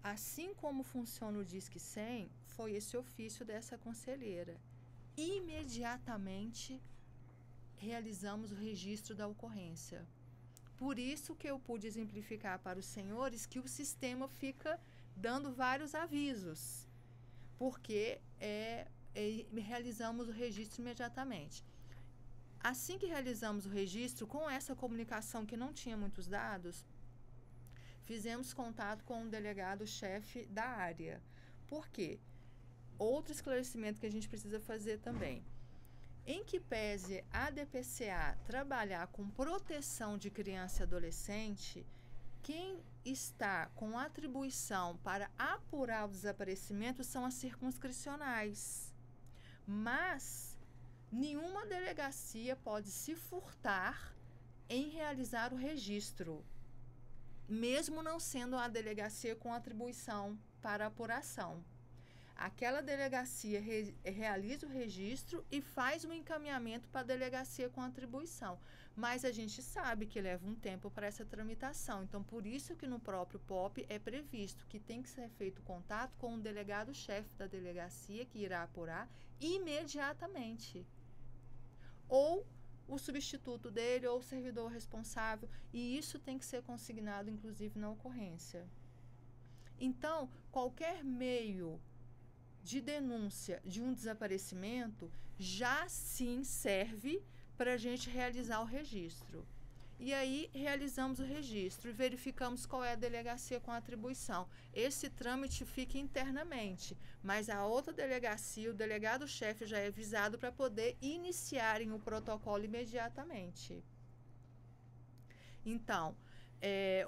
[SPEAKER 6] Assim como funciona o Disque 100, foi esse ofício dessa conselheira. Imediatamente realizamos o registro da ocorrência. Por isso que eu pude exemplificar para os senhores que o sistema fica dando vários avisos, porque realizamos o registro imediatamente. Assim que realizamos o registro, com essa comunicação que não tinha muitos dados, fizemos contato com o delegado-chefe da área. Por quê? Outro esclarecimento que a gente precisa fazer também. Em que pese a DPCA trabalhar com proteção de criança e adolescente, quem está com atribuição para apurar o desaparecimento são as circunscricionais. Mas nenhuma delegacia pode se furtar em realizar o registro, mesmo não sendo a delegacia com atribuição para apuração. Aquela delegacia realiza o registro e faz um encaminhamento para a delegacia com atribuição. Mas a gente sabe que leva um tempo para essa tramitação. Então, por isso que no próprio POP é previsto que tem que ser feito contato com o delegado-chefe da delegacia, que irá apurar imediatamente. Ou o substituto dele, ou o servidor responsável. E isso tem que ser consignado, inclusive, na ocorrência. Então, qualquer meio de denúncia de um desaparecimento já sim serve para a gente realizar o registro. E aí realizamos o registro e verificamos qual é a delegacia com atribuição. Esse trâmite fica internamente, mas a outra delegacia, o delegado-chefe já é avisado para poder iniciarem o protocolo imediatamente. Então,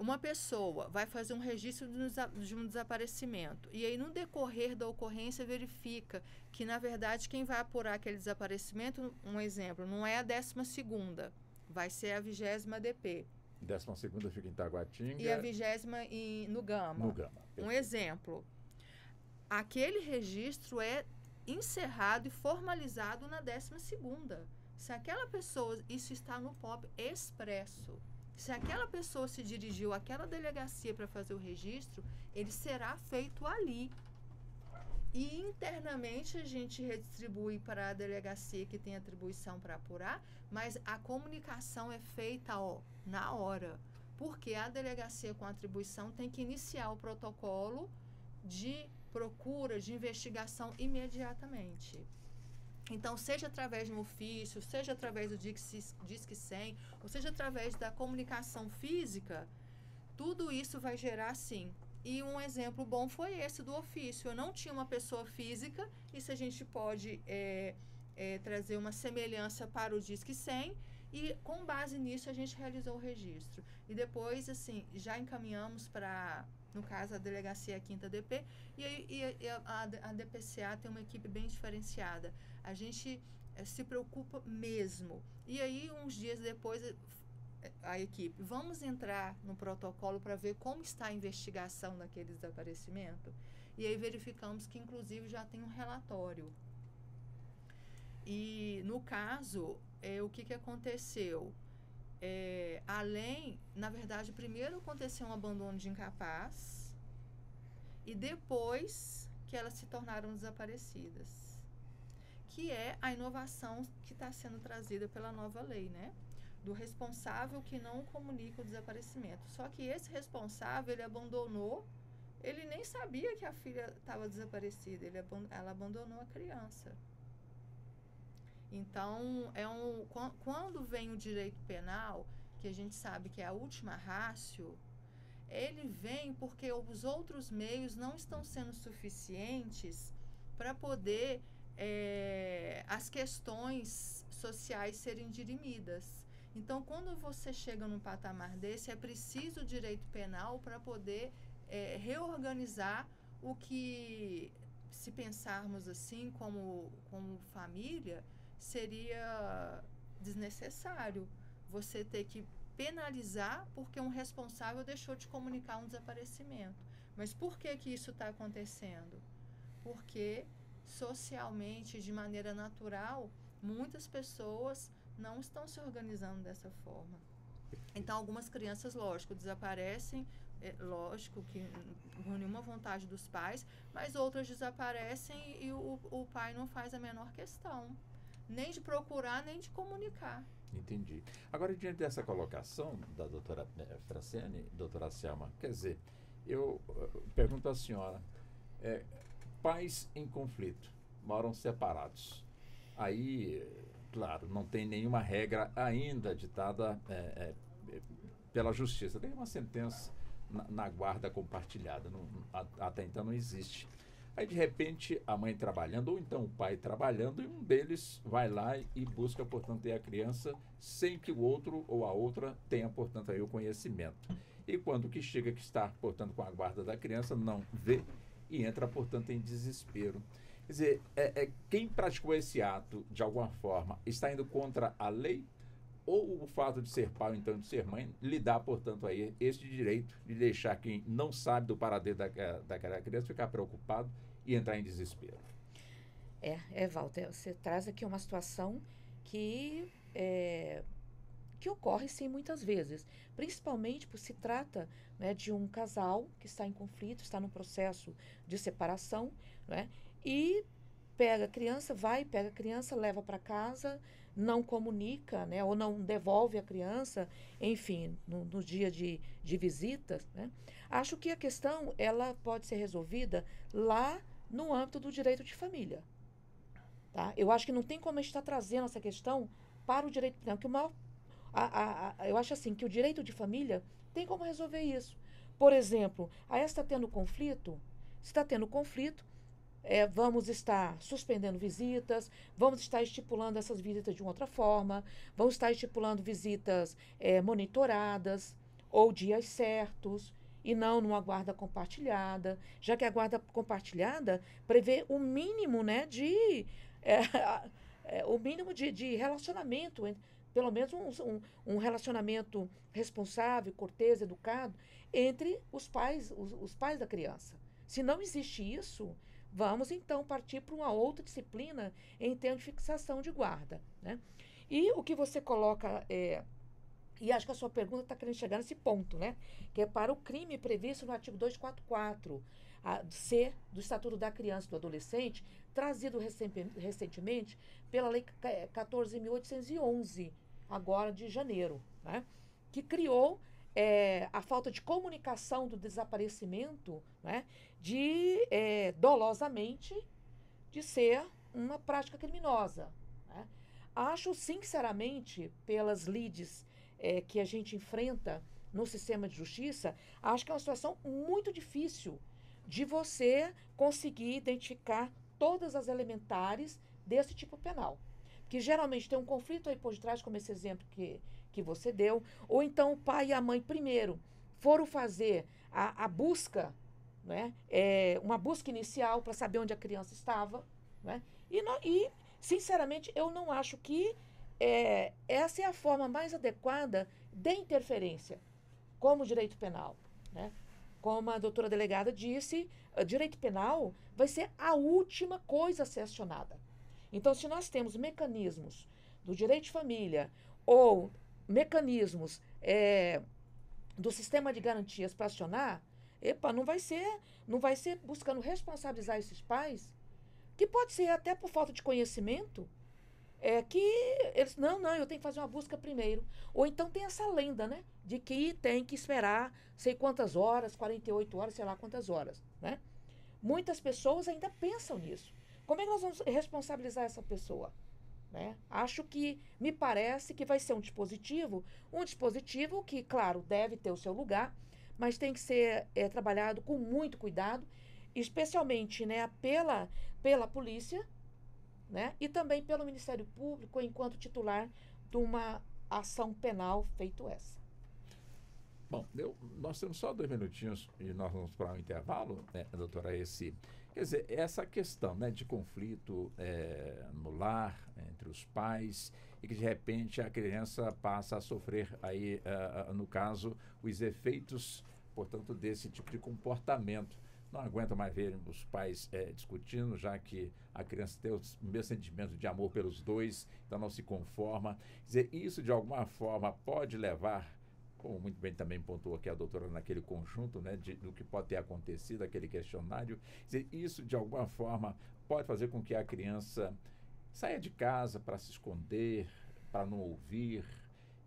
[SPEAKER 6] uma pessoa vai fazer um registro de um desaparecimento e aí no decorrer da ocorrência verifica que, na verdade, quem vai apurar aquele desaparecimento, um exemplo, não é a 12ª, vai ser a 20ª DP.
[SPEAKER 3] 12ª fica em Taguatinga.
[SPEAKER 6] E a 20ª no Gama.
[SPEAKER 3] No Gama.
[SPEAKER 6] Um exemplo. Aquele registro é encerrado e formalizado na 12ª. Se aquela pessoa, isso está no POP expresso. Se aquela pessoa se dirigiu àquela delegacia para fazer o registro, ele será feito ali. E internamente a gente redistribui para a delegacia que tem atribuição para apurar, mas a comunicação é feita na hora, porque a delegacia com atribuição tem que iniciar o protocolo de procura, de investigação imediatamente. Então, seja através de um ofício, seja através do Disque 100, ou seja através da comunicação física, tudo isso vai gerar, sim. E um exemplo bom foi esse do ofício. Eu não tinha uma pessoa física, isso a gente pode trazer uma semelhança para o Disque 100, e com base nisso a gente realizou o registro. E depois, assim, já encaminhamos para, no caso, a delegacia 5ª DP, e a DPCA tem uma equipe bem diferenciada. A gente se preocupa mesmo. E aí, uns dias depois, a equipe, vamos entrar no protocolo para ver como está a investigação daquele desaparecimento. E aí verificamos que, inclusive, já tem um relatório. E, no caso, o que aconteceu? Na verdade, primeiro aconteceu um abandono de incapaz e depois que elas se tornaram desaparecidas, que é a inovação que está sendo trazida pela nova lei, né? Do responsável que não comunica o desaparecimento. Só que esse responsável, ele abandonou, ele nem sabia que a filha estava desaparecida, ela abandonou a criança. Então, quando vem o direito penal, que a gente sabe que é a última ratio, ele vem porque os outros meios não estão sendo suficientes para poder as questões sociais serem dirimidas. Então, quando você chega num patamar desse, é preciso o direito penal para poder reorganizar o que, se pensarmos assim, como família, seria desnecessário você ter que penalizar porque um responsável deixou de comunicar um desaparecimento. Mas por que isso está acontecendo? Porque socialmente, de maneira natural, muitas pessoas não estão se organizando dessa forma. Então, algumas crianças, lógico, desaparecem, lógico que por nenhuma vontade dos pais, mas outras desaparecem e o pai não faz a menor questão, nem de procurar, nem de comunicar.
[SPEAKER 3] Entendi. Agora, diante dessa colocação da doutora Franciane, doutora Selma, quer dizer, eu pergunto à senhora, pais em conflito, moram separados. Aí, claro, não tem nenhuma regra ainda ditada pela justiça. Tem uma sentença na guarda compartilhada, até então não existe. Aí, de repente, a mãe trabalhando, ou então o pai trabalhando, e um deles vai lá e busca, portanto, ter a criança sem que o outro ou a outra tenha, portanto, aí o conhecimento. E quando que chega que está, portanto, com a guarda da criança, não vê e entra, portanto, em desespero. Quer dizer, quem praticou esse ato, de alguma forma, está indo contra a lei? Ou o fato de ser pai, ou então de ser mãe, lhe dá, portanto, aí esse direito de deixar quem não sabe do paradeiro daquela criança ficar preocupado e entrar em desespero?
[SPEAKER 4] Walter, você traz aqui uma situação que ocorre, sim, muitas vezes. Principalmente por se trata, né, de um casal que está em conflito, está num processo de separação, né, e pega a criança, leva para casa, não comunica, né, ou não devolve a criança, enfim, no dia de visitas, né. Acho que a questão, ela pode ser resolvida lá no âmbito do direito de família. Tá? Eu acho que não tem como a gente estar trazendo essa questão para o direito penal, eu acho assim, que o direito de família tem como resolver isso. Por exemplo, se está tendo conflito, vamos estar suspendendo visitas, vamos estar estipulando essas visitas de uma outra forma, vamos estar estipulando visitas monitoradas ou dias certos, e não numa guarda compartilhada, já que a guarda compartilhada prevê o mínimo, né, o mínimo de relacionamento, pelo menos um relacionamento responsável, cortês, educado, entre os pais da criança. Se não existe isso, vamos então partir para uma outra disciplina em termos de fixação de guarda, né? E o que você coloca E acho que a sua pergunta está querendo chegar nesse ponto, né? Que é para o crime previsto no artigo 244, C do Estatuto da Criança e do Adolescente, trazido recentemente pela Lei 14.811, agora de janeiro, né? Que criou a falta de comunicação do desaparecimento, né? Dolosamente, de ser uma prática criminosa, né? Acho, sinceramente, pelas lides que a gente enfrenta no sistema de justiça, acho que é uma situação muito difícil de você conseguir identificar todas as elementares desse tipo penal. Que geralmente tem um conflito aí por detrás, como esse exemplo que você deu, ou então o pai e a mãe primeiro foram fazer a busca, né, uma busca inicial para saber onde a criança estava, né, e sinceramente, eu não acho que essa é a forma mais adequada de interferência como direito penal, né? Como a doutora delegada disse, direito penal vai ser a última coisa a ser acionada. Então, se nós temos mecanismos do direito de família ou mecanismos do sistema de garantias para acionar, não vai ser buscando responsabilizar esses pais, que pode ser até por falta de conhecimento, que eles, não, eu tenho que fazer uma busca primeiro. Ou então tem essa lenda, né, de que tem que esperar sei quantas horas, 48 horas, sei lá quantas horas, né? Muitas pessoas ainda pensam nisso. Como é que nós vamos responsabilizar essa pessoa? Né? Acho que, me parece que vai ser um dispositivo que, claro, deve ter o seu lugar, mas tem que ser trabalhado com muito cuidado, especialmente, né, pela polícia, né, e também pelo Ministério Público enquanto titular de uma ação penal feito essa.
[SPEAKER 3] Bom, nós temos só 2 minutinhos e nós vamos para um intervalo, né, doutora Eci. Quer dizer, essa questão, né, de conflito no lar, entre os pais, e que de repente a criança passa a sofrer aí, no caso, os efeitos, portanto, desse tipo de comportamento. Não aguenta mais ver os pais discutindo, já que a criança tem o mesmo sentimento de amor pelos dois, então não se conforma. Quer dizer, isso de alguma forma pode levar, como muito bem também pontuou aqui a doutora naquele conjunto, né, do que pode ter acontecido, aquele questionário, quer dizer, isso de alguma forma pode fazer com que a criança saia de casa para se esconder, para não ouvir,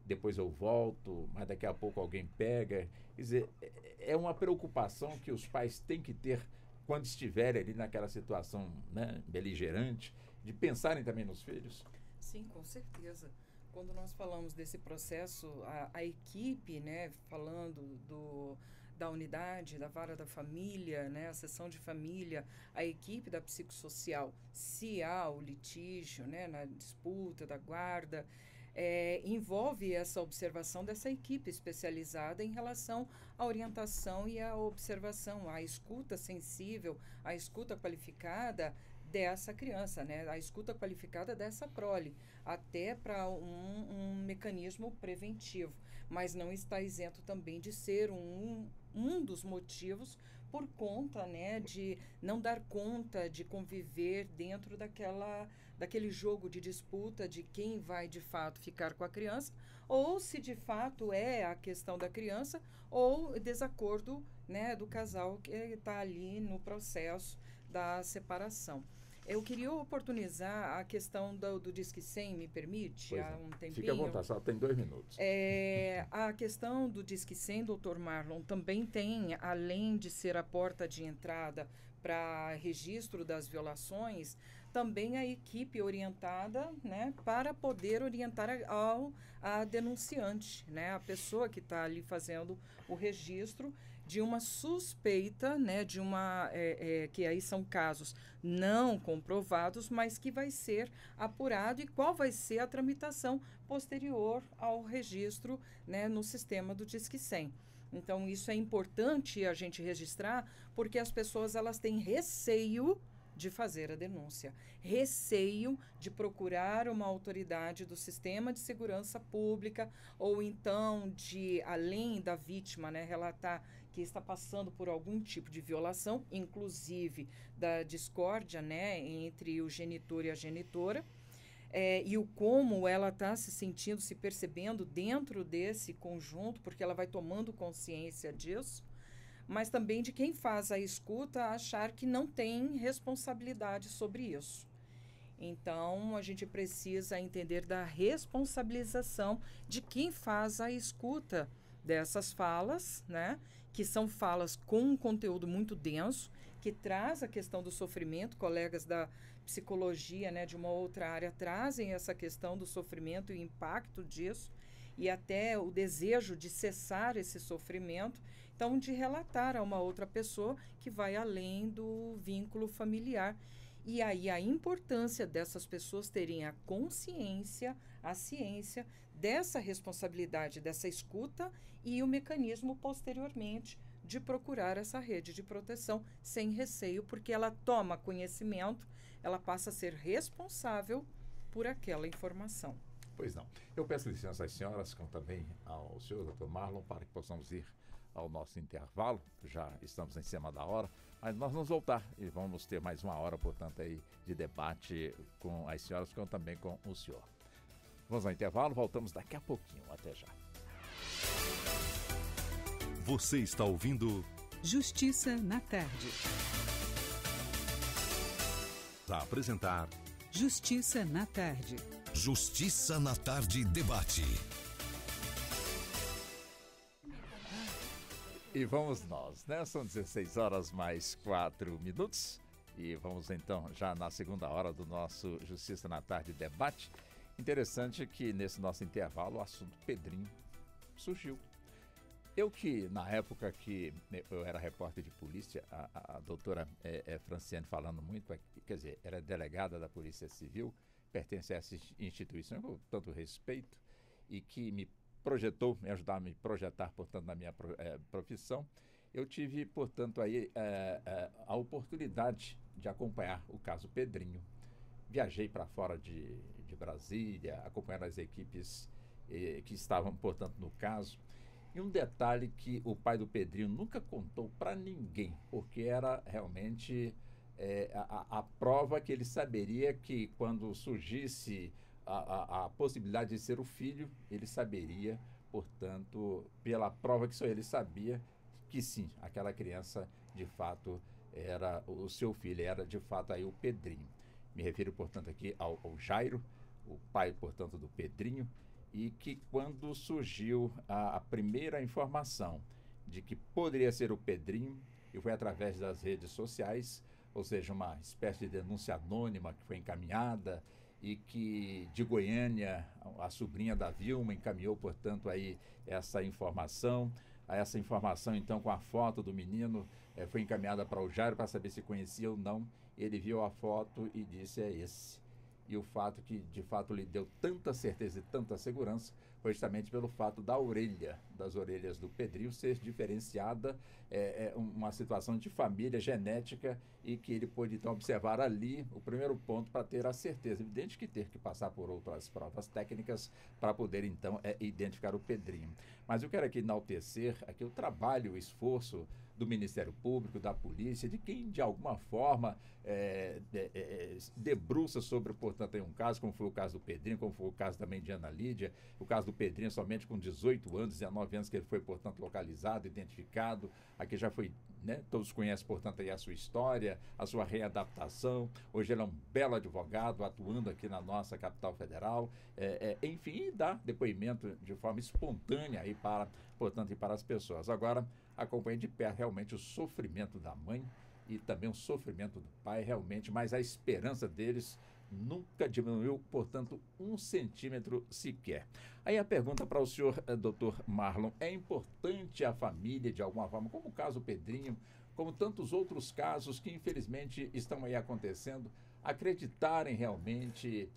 [SPEAKER 3] depois eu volto, mas daqui a pouco alguém pega. Quer dizer, é uma preocupação que os pais têm que ter quando estiverem ali naquela situação, né, beligerante, de pensarem também nos filhos.
[SPEAKER 2] Sim, com certeza. Quando nós falamos desse processo, a equipe, né, falando da unidade, da vara da família, né, a seção de família, a equipe da psicossocial, se há o litígio, né, na disputa da guarda, envolve essa observação dessa equipe especializada em relação à orientação e à observação, à escuta sensível, à escuta qualificada dessa criança, né? A escuta qualificada dessa prole, até para um mecanismo preventivo, mas não está isento também de ser um dos motivos por conta, né, de não dar conta de conviver dentro daquele jogo de disputa de quem vai de fato ficar com a criança, ou se de fato é a questão da criança ou desacordo, né, do casal que está ali no processo da separação. Eu queria oportunizar a questão do Disque 100, me permite? Há um tempinho.
[SPEAKER 3] Fique à vontade, só tem 2 minutos.
[SPEAKER 2] A questão do Disque 100, doutor Marlon, também tem, além de ser a porta de entrada para registro das violações, também a equipe orientada, né, para poder orientar a denunciante, né, a pessoa que está ali fazendo o registro de uma suspeita, né, de que aí são casos não comprovados, mas que vai ser apurado, e qual vai ser a tramitação posterior ao registro, né, no sistema do Disque 100. Então, isso é importante a gente registrar, porque as pessoas elas têm receio de fazer a denúncia, receio de procurar uma autoridade do sistema de segurança pública, ou então de, além da vítima, né, relatar que está passando por algum tipo de violação, inclusive da discórdia, né, entre o genitor e a genitora, e o como ela está se sentindo, se percebendo dentro desse conjunto, porque ela vai tomando consciência disso, mas também de quem faz a escuta achar que não tem responsabilidade sobre isso. Então, a gente precisa entender da responsabilização de quem faz a escuta dessas falas, né? Que são falas com um conteúdo muito denso, que traz a questão do sofrimento. Colegas da psicologia, né, de uma outra área, trazem essa questão do sofrimento e o impacto disso, e até o desejo de cessar esse sofrimento. Então, de relatar a uma outra pessoa que vai além do vínculo familiar. E aí a importância dessas pessoas terem a consciência, a ciência dessa responsabilidade, dessa escuta e o mecanismo posteriormente de procurar essa rede de proteção sem receio, porque ela toma conhecimento, ela passa a ser responsável por aquela informação.
[SPEAKER 3] Pois não. Eu peço licença às senhoras, como também ao senhor, doutor Marlon, para que possamos ir ao nosso intervalo. Já estamos em cima da hora, mas nós vamos voltar e vamos ter mais uma hora, portanto, aí de debate com as senhoras, como também com o senhor. Vamos ao intervalo, voltamos daqui a pouquinho. Até já.
[SPEAKER 1] Você está ouvindo
[SPEAKER 7] Justiça na Tarde.
[SPEAKER 1] A apresentar
[SPEAKER 7] Justiça na Tarde.
[SPEAKER 1] Justiça na Tarde Debate.
[SPEAKER 3] E vamos nós, né? São 16 horas mais 4 minutos e vamos então já na segunda hora do nosso Justiça na Tarde Debate. Interessante que nesse nosso intervalo o assunto Pedrinho surgiu. Eu que, na época que eu era repórter de polícia, a doutora Franciane falando muito, quer dizer, era delegada da Polícia Civil, pertence a essa instituição com tanto respeito e que me ajudar a me projetar, portanto, na minha profissão. Eu tive, portanto, aí a oportunidade de acompanhar o caso Pedrinho. Viajei para fora de Brasília, acompanhando as equipes que estavam, portanto, no caso. E um detalhe que o pai do Pedrinho nunca contou para ninguém, porque era realmente a prova que ele saberia que quando surgisse a possibilidade de ser o filho, ele saberia, portanto, pela prova que só ele sabia, que sim, aquela criança de fato era o seu filho, era de fato aí o Pedrinho. Me refiro, portanto, aqui ao Jairo, o pai, portanto, do Pedrinho, e que quando surgiu a primeira informação de que poderia ser o Pedrinho, e foi através das redes sociais, ou seja, uma espécie de denúncia anônima que foi encaminhada, e que de Goiânia, a sobrinha da Vilma encaminhou, portanto, aí essa informação. Essa informação, então, com a foto do menino, foi encaminhada para o Jairo para saber se conhecia ou não. Ele viu a foto e disse, é esse. E o fato que, de fato, lhe deu tanta certeza e tanta segurança foi justamente pelo fato das orelhas do Pedrinho ser diferenciada, uma situação de família genética e que ele pôde, então, observar ali o primeiro ponto para ter a certeza. Evidente que ter que passar por outras provas técnicas para poder, então, identificar o Pedrinho. Mas eu quero aqui enaltecer aqui o trabalho, o esforço do Ministério Público, da polícia, de quem de alguma forma debruça sobre, portanto, um caso, como foi o caso do Pedrinho, como foi o caso também de Ana Lídia, o caso do Pedrinho somente com 18 anos, 19 anos que ele foi, portanto, localizado, identificado, aqui já foi, né, todos conhecem, portanto, aí a sua história, a sua readaptação, hoje ele é um belo advogado, atuando aqui na nossa capital federal, enfim, e dá depoimento de forma espontânea aí para, portanto, e para as pessoas. Agora, acompanhe de perto realmente o sofrimento da mãe e também o sofrimento do pai, realmente, mas a esperança deles nunca diminuiu, portanto, 1 centímetro sequer. Aí a pergunta para o senhor, doutor Marlon, é importante a família, de alguma forma, como o caso Pedrinho, como tantos outros casos que, infelizmente, estão aí acontecendo, acreditarem realmente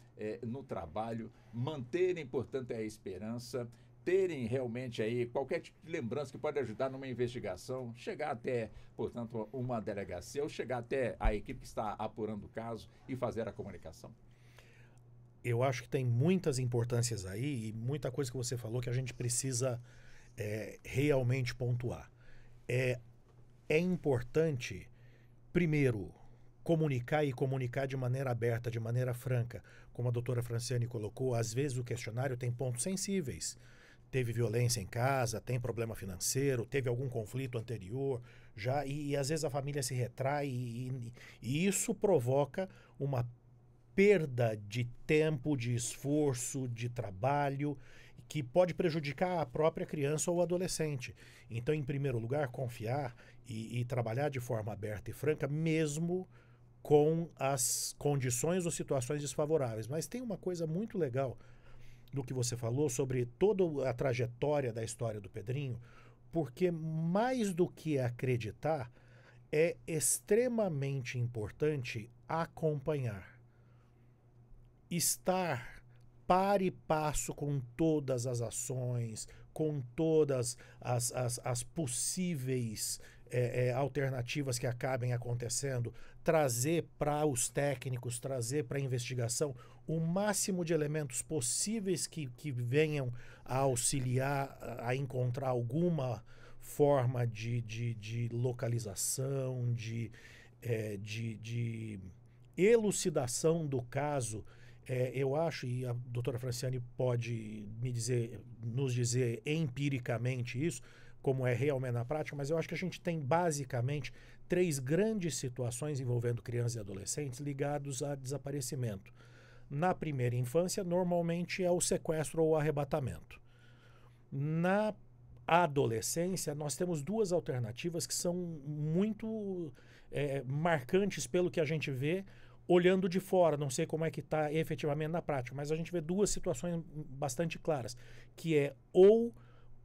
[SPEAKER 3] no trabalho, manterem, portanto, a esperança, terem realmente aí qualquer tipo de lembrança que pode ajudar numa investigação, chegar até, portanto, uma delegacia ou chegar até a equipe que está apurando o caso e fazer a comunicação?
[SPEAKER 5] Eu acho que tem muitas importâncias aí e muita coisa que você falou que a gente precisa realmente pontuar. É importante, primeiro, comunicar de maneira aberta, de maneira franca, como a doutora Franciane colocou, às vezes o questionário tem pontos sensíveis. Teve violência em casa, tem problema financeiro, teve algum conflito anterior, já e às vezes a família se retrai e isso provoca uma perda de tempo, de esforço, de trabalho, que pode prejudicar a própria criança ou adolescente. Então, em primeiro lugar, confiar e trabalhar de forma aberta e franca, mesmo com as condições ou situações desfavoráveis. Mas tem uma coisa muito legal do que você falou sobre toda a trajetória da história do Pedrinho, porque mais do que acreditar, é extremamente importante acompanhar. Estar par e passo com todas as ações, com todas as possíveis alternativas que acabem acontecendo, trazer para os técnicos, trazer para a investigação o máximo de elementos possíveis que venham a auxiliar a encontrar alguma forma de localização, de elucidação do caso. Eu acho, e a doutora Franciane pode nos dizer empiricamente isso, como é realmente na prática, mas eu acho que a gente tem basicamente 3 grandes situações envolvendo crianças e adolescentes ligados a desaparecimento. Na primeira infância, normalmente é o sequestro ou o arrebatamento. Na adolescência, nós temos 2 alternativas que são muito marcantes pelo que a gente vê olhando de fora. Não sei como é que está efetivamente na prática, mas a gente vê 2 situações bastante claras, que é ou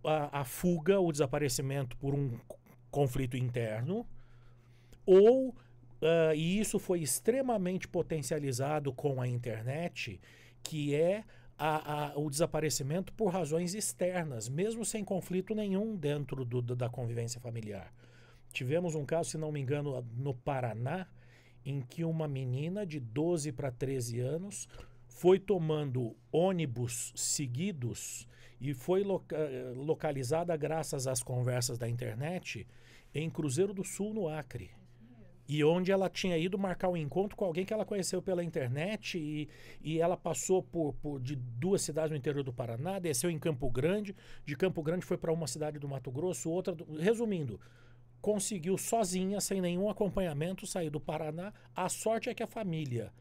[SPEAKER 5] a fuga, o desaparecimento por um conflito interno, ou, e isso foi extremamente potencializado com a internet, que é o desaparecimento por razões externas, mesmo sem conflito nenhum dentro da convivência familiar. Tivemos um caso, se não me engano, no Paraná, em que uma menina de 12 para 13 anos foi tomando ônibus seguidos e foi localizada graças às conversas da internet em Cruzeiro do Sul, no Acre. E onde ela tinha ido marcar um encontro com alguém que ela conheceu pela internet e ela passou de 2 cidades no interior do Paraná, desceu em Campo Grande, de Campo Grande foi para uma cidade do Mato Grosso, outra... Resumindo, conseguiu sozinha, sem nenhum acompanhamento, sair do Paraná. A sorte é que a família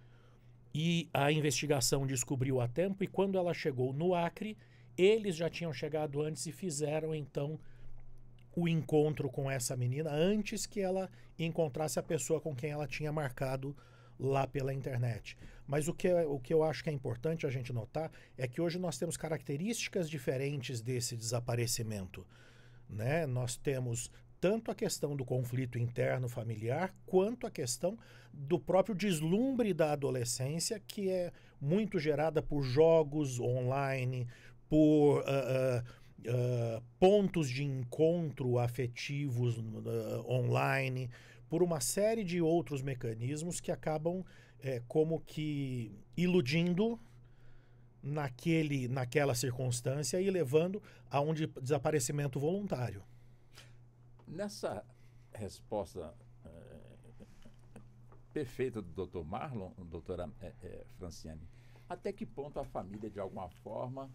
[SPEAKER 5] e a investigação descobriu a tempo, e quando ela chegou no Acre, eles já tinham chegado antes e fizeram, então, o encontro com essa menina antes que ela encontrasse a pessoa com quem ela tinha marcado lá pela internet. Mas o que eu acho que é importante a gente notar é que hoje nós temos características diferentes desse desaparecimento, né? Nós temos tanto a questão do conflito interno familiar, quanto a questão do próprio deslumbre da adolescência, que é muito gerada por jogos online, por pontos de encontro afetivos online, por uma série de outros mecanismos que acabam como que iludindo naquela circunstância e levando a um desaparecimento voluntário.
[SPEAKER 3] Nessa resposta perfeita do Dr. Marlon, doutora Franciane, até que ponto a família, de alguma forma,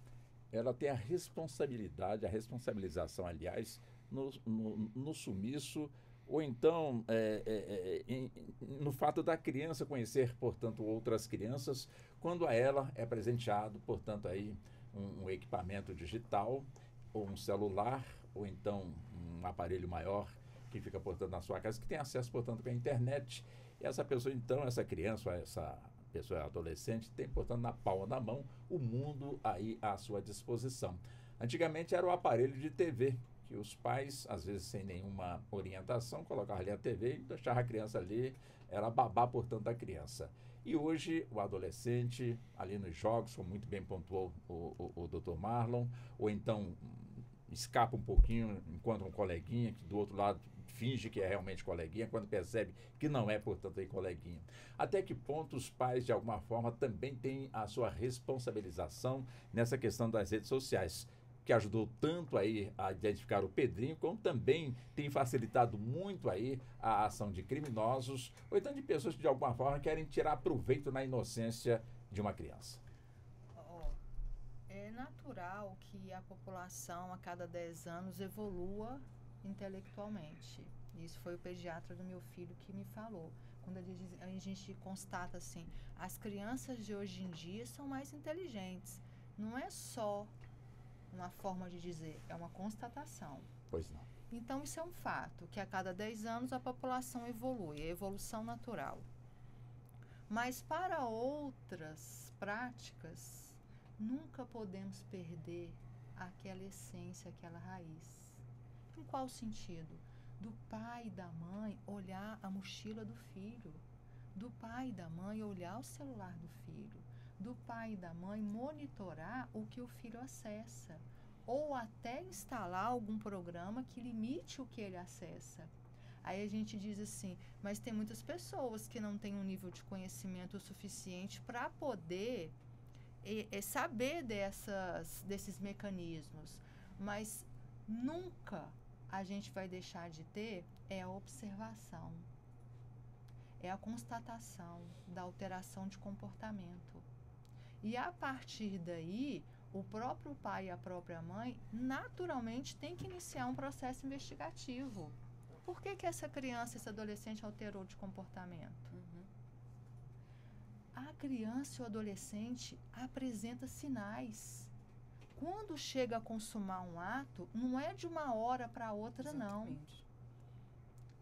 [SPEAKER 3] ela tem a responsabilização, aliás, no sumiço, ou então no fato da criança conhecer, portanto, outras crianças, quando a ela é presenteado, portanto, aí um equipamento digital, ou um celular, ou então um aparelho maior que fica, portanto, na sua casa, que tem acesso, portanto, à internet. E essa pessoa, então, essa criança, essa pessoa adolescente, tem, portanto, na palma da mão o mundo aí à sua disposição. Antigamente era o aparelho de TV, que os pais, às vezes sem nenhuma orientação, colocavam ali a TV e deixavam a criança ali, era babá, portanto, da criança. E hoje o adolescente, ali nos jogos, como muito bem pontuou o Dr. Marlon, ou então escapa um pouquinho, encontra um coleguinha que do outro lado finge que é realmente coleguinha, quando percebe que não é, portanto, aí coleguinha. Até que ponto os pais, de alguma forma, também têm a sua responsabilização nessa questão das redes sociais, que ajudou tanto aí a identificar o Pedrinho, como também tem facilitado muito aí a ação de criminosos, ou então de pessoas que, de alguma forma, querem tirar proveito na inocência de uma criança?
[SPEAKER 6] É natural que a população a cada 10 anos evolua intelectualmente. Isso foi o pediatra do meu filho que me falou. Quando a gente constata assim, as crianças de hoje em dia são mais inteligentes. Não é só uma forma de dizer, é uma constatação.
[SPEAKER 3] Pois não.
[SPEAKER 6] Então isso é um fato, que a cada 10 anos a população evolui, é evolução natural. Mas para outras práticas, nunca podemos perder aquela essência, aquela raiz. Em qual sentido? Do pai e da mãe olhar a mochila do filho, do pai e da mãe olhar o celular do filho, do pai e da mãe monitorar o que o filho acessa, ou até instalar algum programa que limite o que ele acessa. Aí a gente diz assim, mas tem muitas pessoas que não têm um nível de conhecimento suficiente para poder saber desses mecanismos, mas nunca a gente vai deixar de ter a observação, é a constatação da alteração de comportamento. E a partir daí, o próprio pai e a própria mãe naturalmente tem que iniciar um processo investigativo. Por que essa criança, esse adolescente alterou de comportamento? A criança e o adolescente apresenta sinais. Quando chega a consumar um ato, não é de uma hora para outra,
[SPEAKER 2] Exatamente.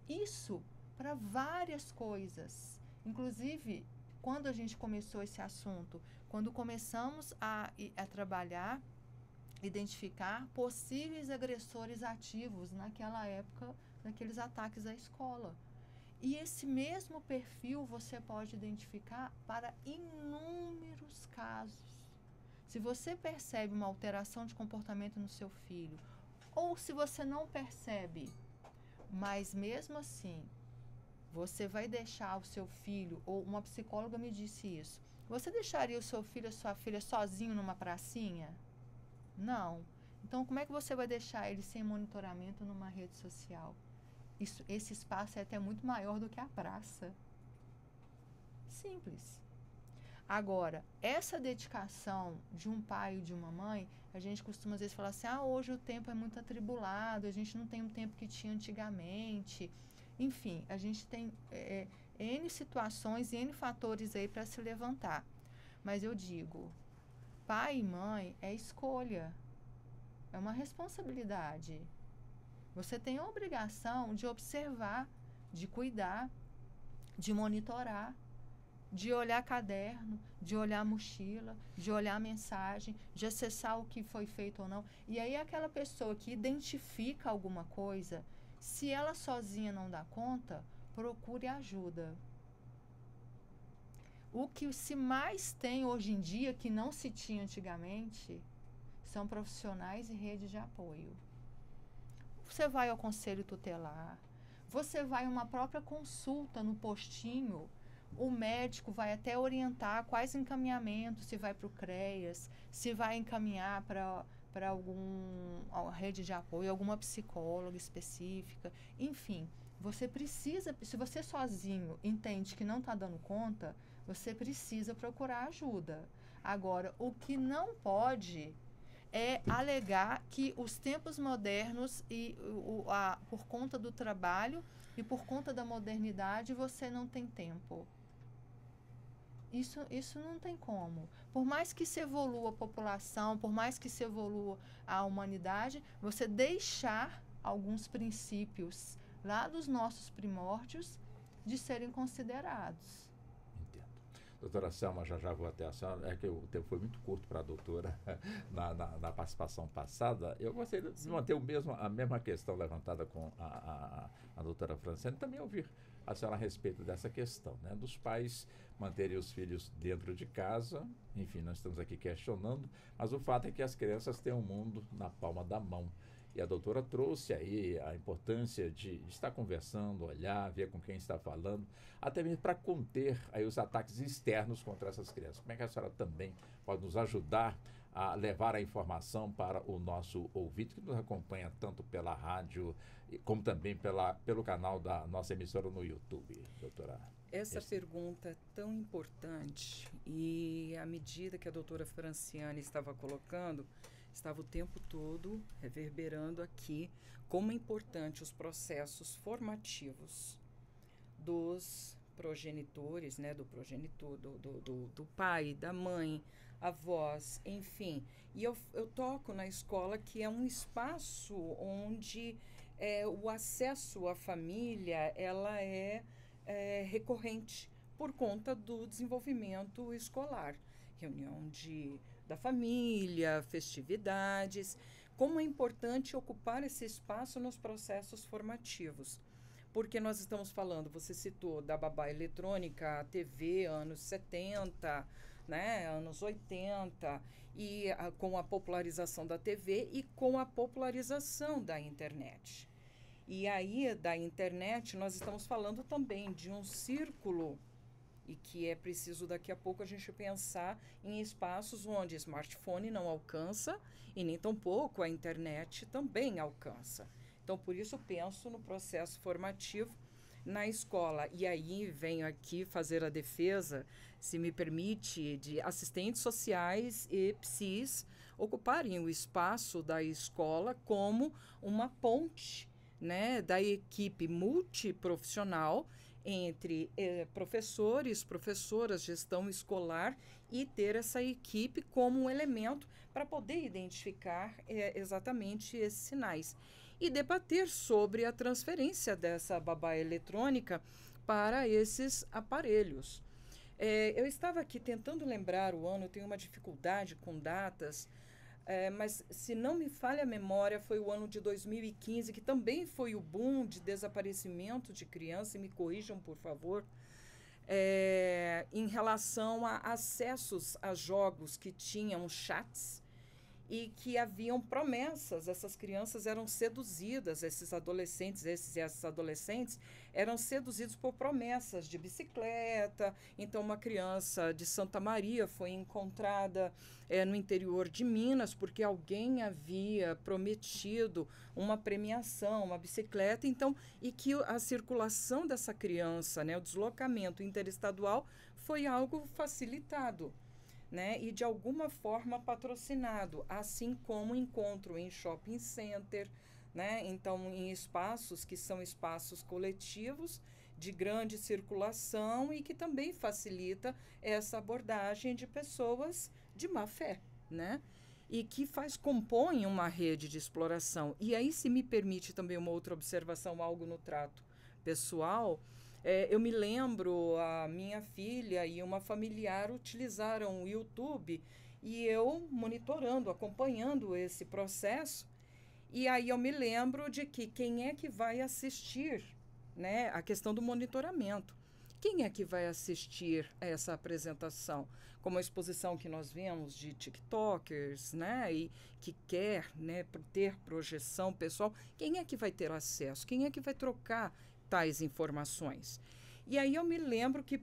[SPEAKER 6] não. Isso para várias coisas. Inclusive, quando a gente começou esse assunto, quando começamos a trabalhar, identificar possíveis agressores ativos naquela época, naqueles ataques à escola. E esse mesmo perfil você pode identificar para inúmeros casos. Se você percebe uma alteração de comportamento no seu filho, ou se você não percebe, mas mesmo assim, você vai deixar o seu filho, ou uma psicóloga me disse isso, você deixaria o seu filho, a sua filha sozinho numa pracinha? Não. Então, como é que você vai deixar ele sem monitoramento numa rede social? Esse espaço é até muito maior do que a praça. Simples. Agora, essa dedicação de um pai e de uma mãe, a gente costuma às vezes falar assim, hoje o tempo é muito atribulado, a gente não tem o tempo que tinha antigamente. Enfim, a gente tem N situações e N fatores aí para se levantar. Mas eu digo, pai e mãe é escolha, é uma responsabilidade. Você tem a obrigação de observar, de cuidar, de monitorar, de olhar caderno, de olhar mochila, de olhar mensagem, de acessar o que foi feito ou não. E aí aquela pessoa que identifica alguma coisa, se ela sozinha não dá conta, procure ajuda. O que se mais tem hoje em dia, que não se tinha antigamente, são profissionais e redes de apoio. Você vai ao conselho tutelar, você vai a uma própria consulta no postinho, o médico vai até orientar quais encaminhamentos, se vai para o CREAS, se vai encaminhar para alguma rede de apoio, alguma psicóloga específica, enfim. Você precisa, se você sozinho entende que não está dando conta, você precisa procurar ajuda. Agora, o que não pode é alegar que os tempos modernos por conta do trabalho e por conta da modernidade você não tem tempo. Isso não tem como. Por mais que se evolua a população, por mais que se evolua a humanidade, você deixar alguns princípios lá dos nossos primórdios de serem considerados.
[SPEAKER 3] Entendo. Doutora Selma, já vou até a senhora. É que o tempo foi muito curto para a doutora na participação passada. Eu gostaria de manter a mesma questão levantada com a doutora Franciane, também ouvir a senhora a respeito dessa questão, né, dos pais manterem os filhos dentro de casa. Enfim, nós estamos aqui questionando, mas o fato é que as crianças têm o mundo na palma da mão. E a doutora trouxe aí a importância de estar conversando, olhar, ver com quem está falando, até mesmo para conter aí os ataques externos contra essas crianças. Como é que a senhora também pode nos ajudar a levar a informação para o nosso ouvinte, que nos acompanha tanto pela rádio como também pelo canal da nossa emissora no YouTube, doutora?
[SPEAKER 2] Essa pergunta é tão importante e à medida que a doutora Franciane estava colocando, estava o tempo todo reverberando aqui como é importante os processos formativos dos progenitores, né, do progenitor, do pai, da mãe, avós, enfim. E eu toco na escola, que é um espaço onde o acesso à família ela é recorrente por conta do desenvolvimento escolar. Reunião da família, festividades. Como é importante ocupar esse espaço nos processos formativos. Porque nós estamos falando, você citou da babá eletrônica, a TV, anos 70, né, anos 80, e com a popularização da TV e com a popularização da internet. E aí, da internet, nós estamos falando também de um círculo, e que é preciso daqui a pouco a gente pensar em espaços onde smartphone não alcança e nem tampouco a internet também alcança. Então, por isso, penso no processo formativo na escola. E aí venho aqui fazer a defesa, se me permite, de assistentes sociais e psis ocuparem o espaço da escola como uma ponte, né, da equipe multiprofissional entre professores, professoras, gestão escolar, e ter essa equipe como um elemento para poder identificar exatamente esses sinais. E debater sobre a transferência dessa babá eletrônica para esses aparelhos. Eu estava aqui tentando lembrar o ano, eu tenho uma dificuldade com datas, mas se não me falha a memória, foi o ano de 2015, que também foi o boom de desaparecimento de criança, e me corrijam, por favor, em relação a acessos a jogos que tinham chats e que haviam promessas. Essas crianças eram seduzidas, esses adolescentes eram seduzidos por promessas de bicicleta. Então, uma criança de Santa Maria foi encontrada no interior de Minas, porque alguém havia prometido uma premiação, uma bicicleta, então, e que a circulação dessa criança, né, o deslocamento interestadual, foi algo facilitado, né, e de alguma forma patrocinado, assim como encontro em shopping center, né, então em espaços que são espaços coletivos de grande circulação e que também facilita essa abordagem de pessoas de má fé, né, e que compõe uma rede de exploração. E aí, se me permite também uma outra observação, algo no trato pessoal, eu me lembro, a minha filha e uma familiar utilizaram o YouTube e eu monitorando, acompanhando esse processo. E aí eu me lembro de que quem é que vai assistir, né, a questão do monitoramento. Quem é que vai assistir a essa apresentação? Como a exposição que nós vemos de TikTokers, né, e que quer, né, ter projeção pessoal, quem é que vai ter acesso? Quem é que vai trocar tais informações? E aí eu me lembro que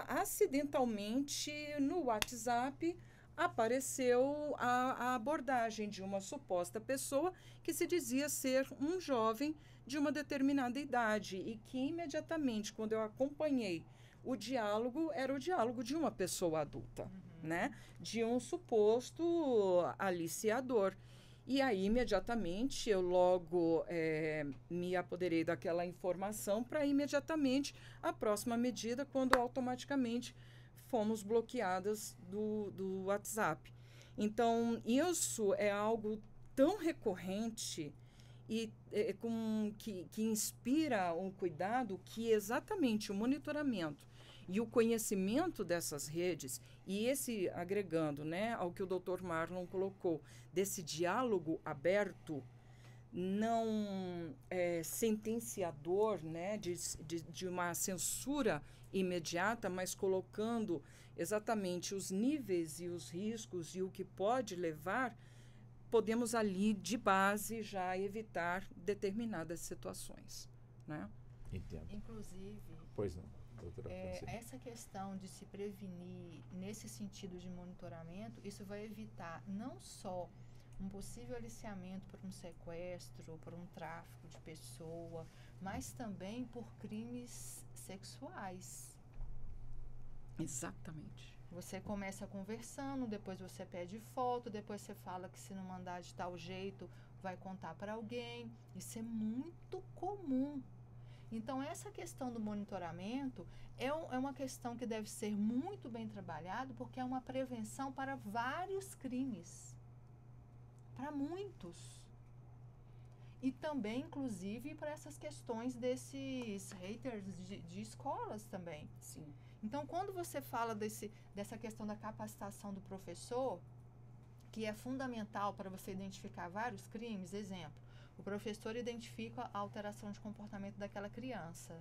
[SPEAKER 2] acidentalmente no WhatsApp apareceu a abordagem de uma suposta pessoa que se dizia ser um jovem de uma determinada idade e que imediatamente, quando eu acompanhei o diálogo, era o diálogo de uma pessoa adulta, né? De um suposto aliciador. E aí, imediatamente, eu logo me apoderei daquela informação para imediatamente a próxima medida, quando automaticamente fomos bloqueadas do WhatsApp. Então, isso é algo tão recorrente e que inspira um cuidado, que exatamente o monitoramento e o conhecimento dessas redes, e esse agregando, né, ao que o Dr. Marlon colocou, desse diálogo aberto, não sentenciador, né, de uma censura imediata, mas colocando exatamente os níveis e os riscos e o que pode levar, podemos ali, de base, já evitar determinadas situações, né?
[SPEAKER 3] Entendo.
[SPEAKER 6] Inclusive,
[SPEAKER 3] Pois não, doutora Francine.
[SPEAKER 6] essa questão de se prevenir nesse sentido de monitoramento, isso vai evitar não só um possível aliciamento por um sequestro, por um tráfico de pessoa, mas também por crimes sexuais.
[SPEAKER 2] Exatamente.
[SPEAKER 6] Você começa conversando, depois você pede foto, depois você fala que se não mandar de tal jeito, vai contar para alguém. Isso é muito comum. Então, essa questão do monitoramento é uma questão que deve ser muito bem trabalhada, porque é uma prevenção para vários crimes. Para muitos. E também, inclusive, para essas questões desses haters de escolas também.
[SPEAKER 2] Sim.
[SPEAKER 6] Então, quando você fala dessa questão da capacitação do professor, que é fundamental para você identificar vários crimes, exemplo, o professor identifica a alteração de comportamento daquela criança.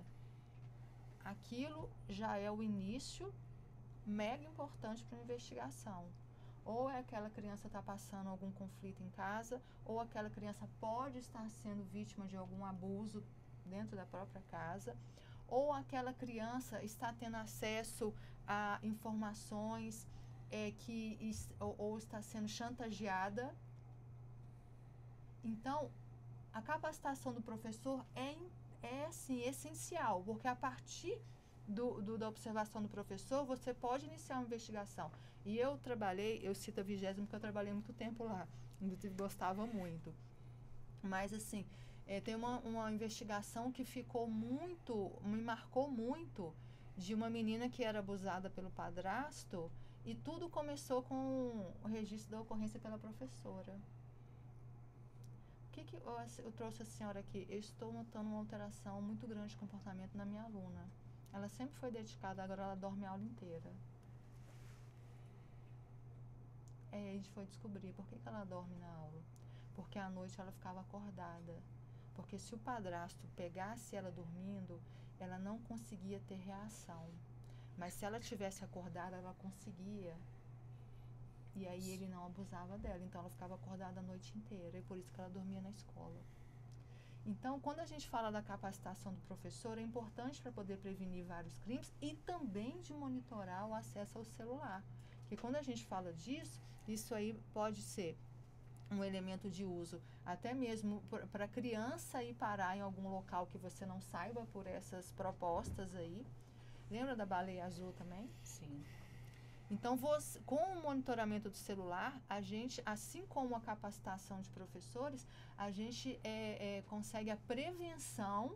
[SPEAKER 6] Aquilo já é o início mega importante para a investigação. Ou é aquela criança está passando algum conflito em casa, ou aquela criança pode estar sendo vítima de algum abuso dentro da própria casa, ou aquela criança está tendo acesso a informações ou está sendo chantageada. Então, a capacitação do professor é sim, essencial, porque a partir da observação do professor, você pode iniciar uma investigação. E eu cito a 20ª porque eu trabalhei muito tempo lá, inclusive gostava muito. Mas, assim, tem uma investigação que me marcou muito, de uma menina que era abusada pelo padrasto, e tudo começou com o registro da ocorrência pela professora. Eu trouxe a senhora aqui? Eu estou notando uma alteração muito grande de comportamento na minha aluna. Ela sempre foi dedicada, agora ela dorme a aula inteira. A gente foi descobrir por que ela dorme na aula. Porque à noite ela ficava acordada. Porque se o padrasto pegasse ela dormindo, ela não conseguia ter reação. Mas se ela tivesse acordada, ela conseguia. E aí ele não abusava dela. Então ela ficava acordada a noite inteira. E por isso que ela dormia na escola. Então, quando a gente fala da capacitação do professor, é importante para poder prevenir vários crimes e também de monitorar o acesso ao celular. Porque quando a gente fala disso, isso aí pode ser um elemento de uso até mesmo para a criança ir parar em algum local que você não saiba por essas propostas aí. Lembra da baleia azul também?
[SPEAKER 2] Sim.
[SPEAKER 6] Então, com o monitoramento do celular, a gente, assim como a capacitação de professores, a gente consegue a prevenção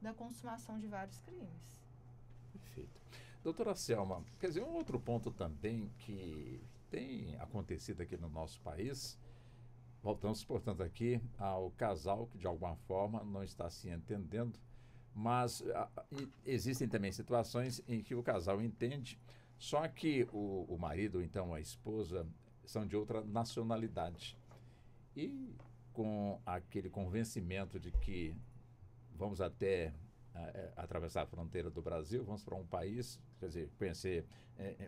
[SPEAKER 6] da consumação de vários crimes.
[SPEAKER 3] Perfeito. Doutora Selma, quer dizer, um outro ponto também que tem acontecido aqui no nosso país, voltamos, portanto, aqui ao casal que, de alguma forma, não está se entendendo, mas existem também situações em que o casal entende, só que o marido, ou então a esposa, são de outra nacionalidade. E com aquele convencimento de que vamos até atravessar a fronteira do Brasil, vamos para um país, quer dizer, conhecer,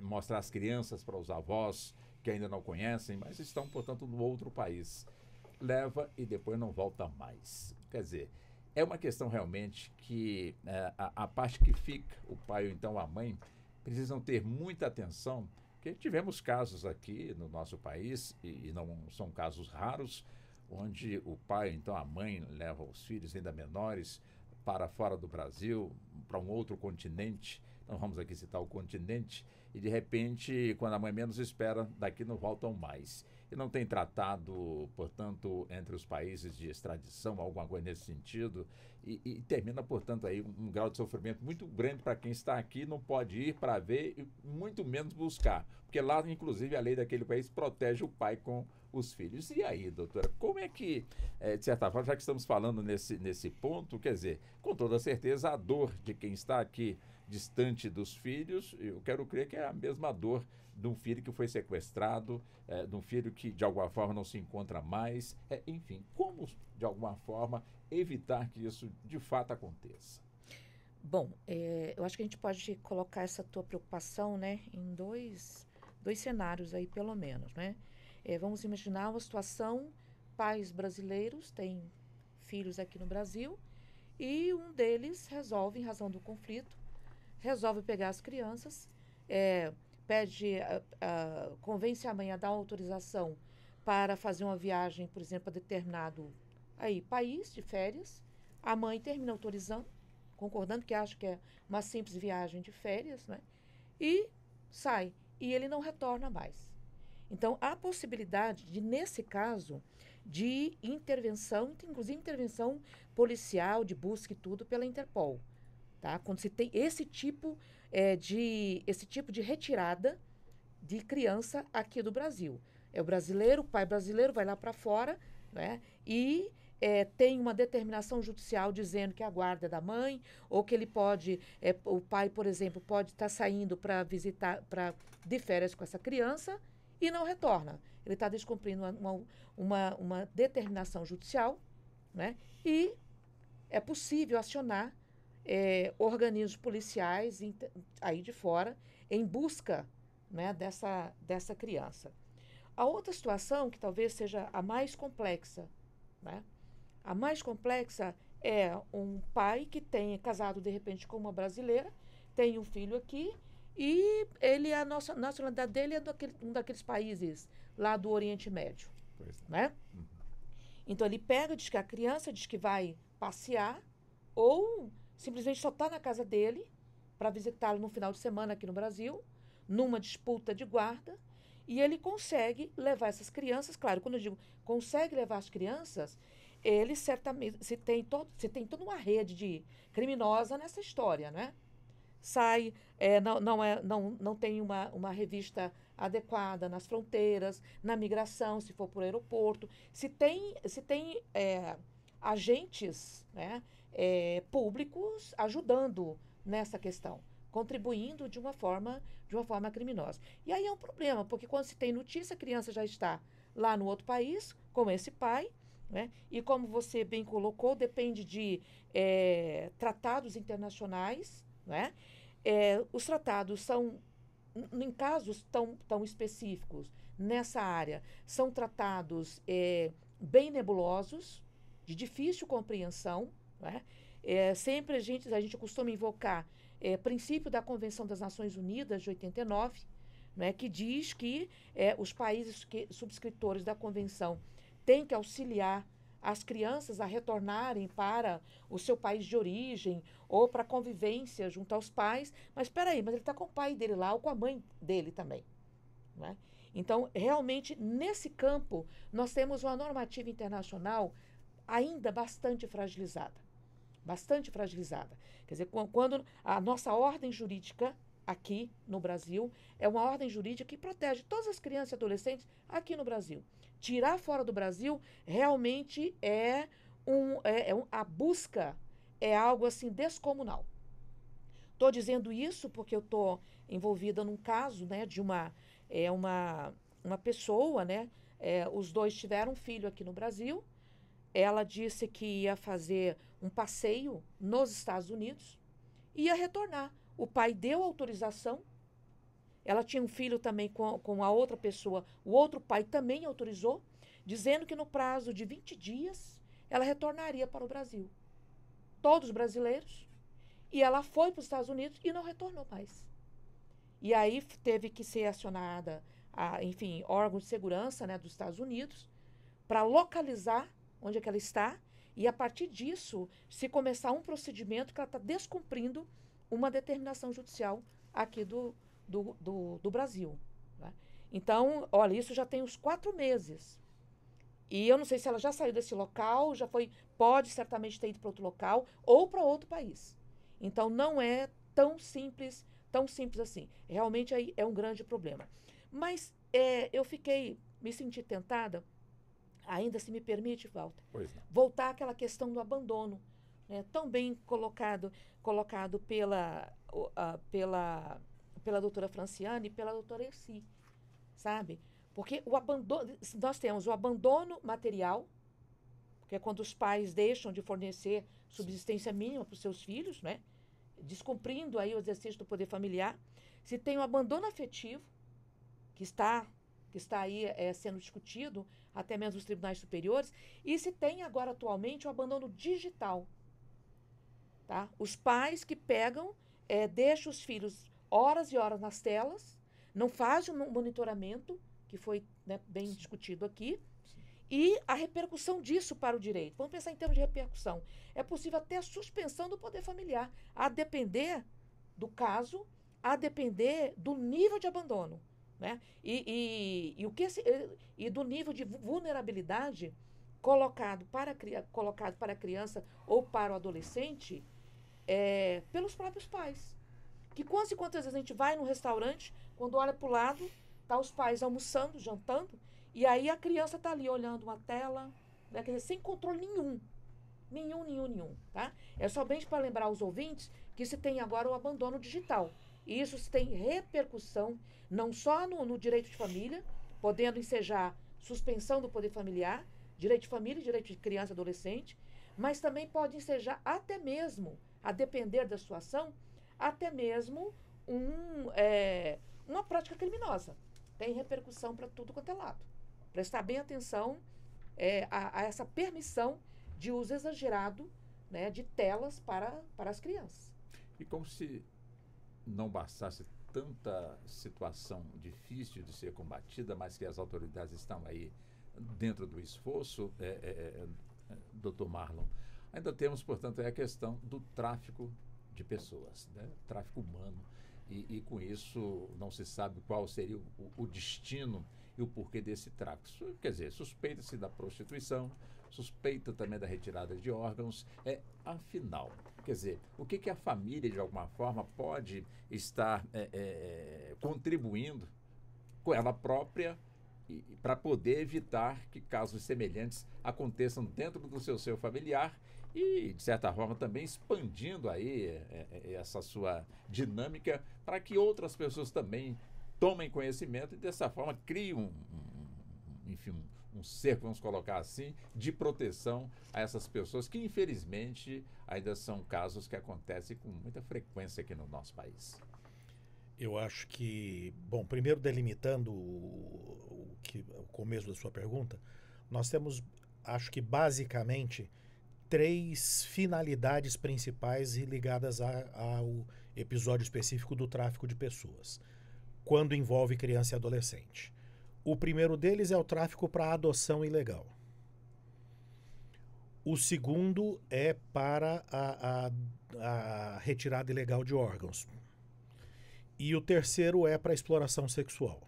[SPEAKER 3] mostrar as crianças para os avós que ainda não conhecem, mas estão, portanto, no outro país. Leva e depois não volta mais. Quer dizer, é uma questão realmente que a parte que fica, o pai ou então a mãe, precisam ter muita atenção, porque tivemos casos aqui no nosso país, e não são casos raros, onde o pai, então a mãe, leva os filhos ainda menores para fora do Brasil, para um outro continente, não vamos aqui citar o continente, e de repente, quando a mãe menos espera, daqui não voltam mais. E não tem tratado, portanto, entre os países de extradição, alguma coisa nesse sentido, e termina, portanto, aí um grau de sofrimento muito grande para quem está aqui, não pode ir para ver e muito menos buscar, porque lá, inclusive, a lei daquele país protege o pai com os filhos. E aí, doutora, como é que, de certa forma, já que estamos falando nesse ponto, quer dizer, com toda certeza a dor de quem está aqui distante dos filhos, eu quero crer que é a mesma dor de um filho que foi sequestrado, de um filho que de alguma forma não se encontra mais, enfim, como de alguma forma evitar que isso de fato aconteça?
[SPEAKER 4] Bom, eu acho que a gente pode colocar essa tua preocupação, né, em dois cenários aí, pelo menos, né? Vamos imaginar uma situação, pais brasileiros têm filhos aqui no Brasil e um deles resolve, em razão do conflito, resolve pegar as crianças, convence a mãe a dar autorização para fazer uma viagem, por exemplo, a determinado país de férias. A mãe termina autorizando, concordando, que acha que é uma simples viagem de férias, né? E sai. E ele não retorna mais. Então, há possibilidade de, nesse caso, de intervenção, inclusive intervenção policial, de busca e tudo, pela Interpol. Tá? Quando se tem esse tipo de retirada de criança aqui do Brasil. É o brasileiro, o pai brasileiro vai lá para fora, né? E tem uma determinação judicial dizendo que a guarda é da mãe, ou que ele pode, o pai, por exemplo, pode estar saindo para visitar, de férias com essa criança e não retorna. Ele está descumprindo uma determinação judicial, né? E é possível acionar organismos policiais aí de fora em busca, né, dessa criança. A outra situação, que talvez seja a mais complexa, né? A mais complexa é um pai que tenha casado, de repente, com uma brasileira, tem um filho aqui, e a nacionalidade dele é um daqueles países lá do Oriente Médio. Né?
[SPEAKER 3] Uhum.
[SPEAKER 4] Então, ele pega, diz que a criança diz que vai passear, ou simplesmente só está na casa dele para visitá-lo no final de semana aqui no Brasil, numa disputa de guarda, e ele consegue levar essas crianças. Claro, quando eu digo consegue levar as crianças, ele certamente se tem toda uma rede de criminosa nessa história, né? Sai, não tem uma revista adequada nas fronteiras, na migração, se for por aeroporto, se tem agentes, né, públicos ajudando nessa questão, contribuindo de uma forma criminosa. E aí é um problema, porque quando se tem notícia, a criança já está lá no outro país, com esse pai, né? E como você bem colocou, depende de tratados internacionais, né? Os tratados são, em casos tão específicos nessa área, são tratados bem nebulosos, de difícil compreensão, né? Sempre a gente costuma invocar princípio da Convenção das Nações Unidas de 89, né, que diz que os países subscritores da Convenção têm que auxiliar as crianças a retornarem para o seu país de origem ou para convivência junto aos pais. Mas espera aí, mas ele está com o pai dele lá ou com a mãe dele também, né? Então, realmente, nesse campo, nós temos uma normativa internacional ainda bastante fragilizada. Bastante fragilizada. Quer dizer, quando a nossa ordem jurídica aqui no Brasil é uma ordem jurídica que protege todas as crianças e adolescentes aqui no Brasil. Tirar fora do Brasil realmente a busca é algo assim descomunal. Estou dizendo isso porque eu estou envolvida num caso, né, de uma pessoa, né, os dois tiveram um filho aqui no Brasil. Ela disse que ia fazer um passeio nos Estados Unidos e ia retornar. O pai deu autorização. Ela tinha um filho também com a outra pessoa. O outro pai também autorizou, dizendo que no prazo de 20 dias ela retornaria para o Brasil. Todos brasileiros. E ela foi para os Estados Unidos e não retornou mais. E aí teve que ser acionada, órgãos de segurança, né, dos Estados Unidos para localizar onde é que ela está, e a partir disso se começar um procedimento que ela está descumprindo uma determinação judicial aqui do Brasil. Né? Então, olha, isso já tem uns 4 meses. E eu não sei se ela já saiu desse local, pode certamente ter ido para outro local ou para outro país. Então, não é tão simples assim. Realmente aí é um grande problema. Mas me senti tentada, ainda se me permite, Walter, voltar àquela questão do abandono, né, tão bem colocado pela doutora Franciane e pela doutora Erci, sabe? Porque nós temos o abandono material, que é quando os pais deixam de fornecer subsistência mínima para os seus filhos, né, descumprindo aí o exercício do poder familiar. Se tem o abandono afetivo, que está aí sendo discutido até mesmo nos tribunais superiores, e se tem agora atualmente o abandono digital. Tá? Os pais que pegam, deixam os filhos horas e horas nas telas, não fazem um monitoramento, que foi, né, bem discutido aqui, E a repercussão disso para o direito. Vamos pensar em termos de repercussão. É possível até a suspensão do poder familiar, a depender do caso, a depender do nível de abandono, né? E do nível de vulnerabilidade colocado para a criança ou para o adolescente pelos próprios pais. Que quantas e quantas vezes a gente vai num restaurante, quando olha para o lado, tá os pais almoçando, jantando, e aí a criança está ali olhando uma tela, né, quer dizer, sem controle nenhum. Nenhum, tá? É somente para lembrar os ouvintes que se tem agora o abandono digital. E isso tem repercussão não só no direito de família, podendo ensejar suspensão do poder familiar, direito de família, direito de criança e adolescente, mas também pode ensejar até mesmo, a depender da sua ação, até mesmo uma prática criminosa. Tem repercussão para tudo quanto é lado. Prestar bem atenção a essa permissão de uso exagerado, né, de telas para as crianças.
[SPEAKER 3] E como se não bastasse tanta situação difícil de ser combatida, mas que as autoridades estão aí dentro do esforço, doutor Marlon, ainda temos, portanto, a questão do tráfico de pessoas, né? Tráfico humano. E com isso não se sabe qual seria o destino e o porquê desse tráfico. Quer dizer, suspeita-se da prostituição, suspeita também da retirada de órgãos. Afinal, quer dizer, o que a família, de alguma forma, pode estar contribuindo com ela própria para poder evitar que casos semelhantes aconteçam dentro do seu familiar e, de certa forma, também expandindo aí essa sua dinâmica para que outras pessoas também tomem conhecimento e, dessa forma, criem um cerco, vamos colocar assim, de proteção a essas pessoas que, infelizmente, ainda são casos que acontecem com muita frequência aqui no nosso país.
[SPEAKER 5] Eu acho que, bom, primeiro delimitando o começo da sua pergunta, nós temos, acho que basicamente, 3 finalidades principais ligadas ao episódio específico do tráfico de pessoas, quando envolve criança e adolescente. O primeiro deles é o tráfico para adoção ilegal. O segundo é para a retirada ilegal de órgãos. E o terceiro é para exploração sexual.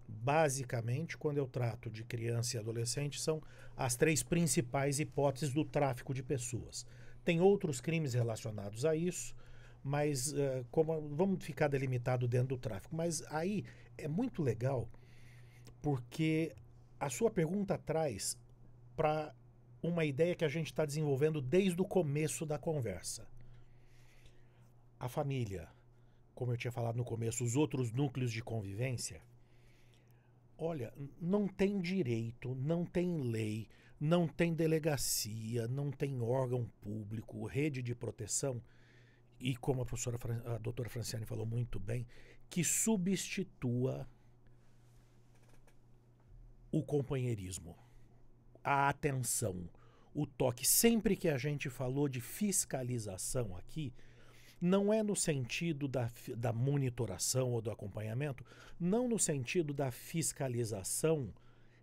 [SPEAKER 5] Basicamente, quando eu trato de criança e adolescente, são as 3 principais hipóteses do tráfico de pessoas. Tem outros crimes relacionados a isso, mas vamos ficar delimitado dentro do tráfico. Mas aí é muito legal, porque a sua pergunta traz para uma ideia que a gente está desenvolvendo desde o começo da conversa. A família, como eu tinha falado no começo, os outros núcleos de convivência, olha, não tem direito, não tem lei, não tem delegacia, não tem órgão público, rede de proteção, e como a doutora Franciane falou muito bem, que substitua o companheirismo, a atenção, o toque. Sempre que a gente falou de fiscalização aqui, não é no sentido da monitoração ou do acompanhamento, não no sentido da fiscalização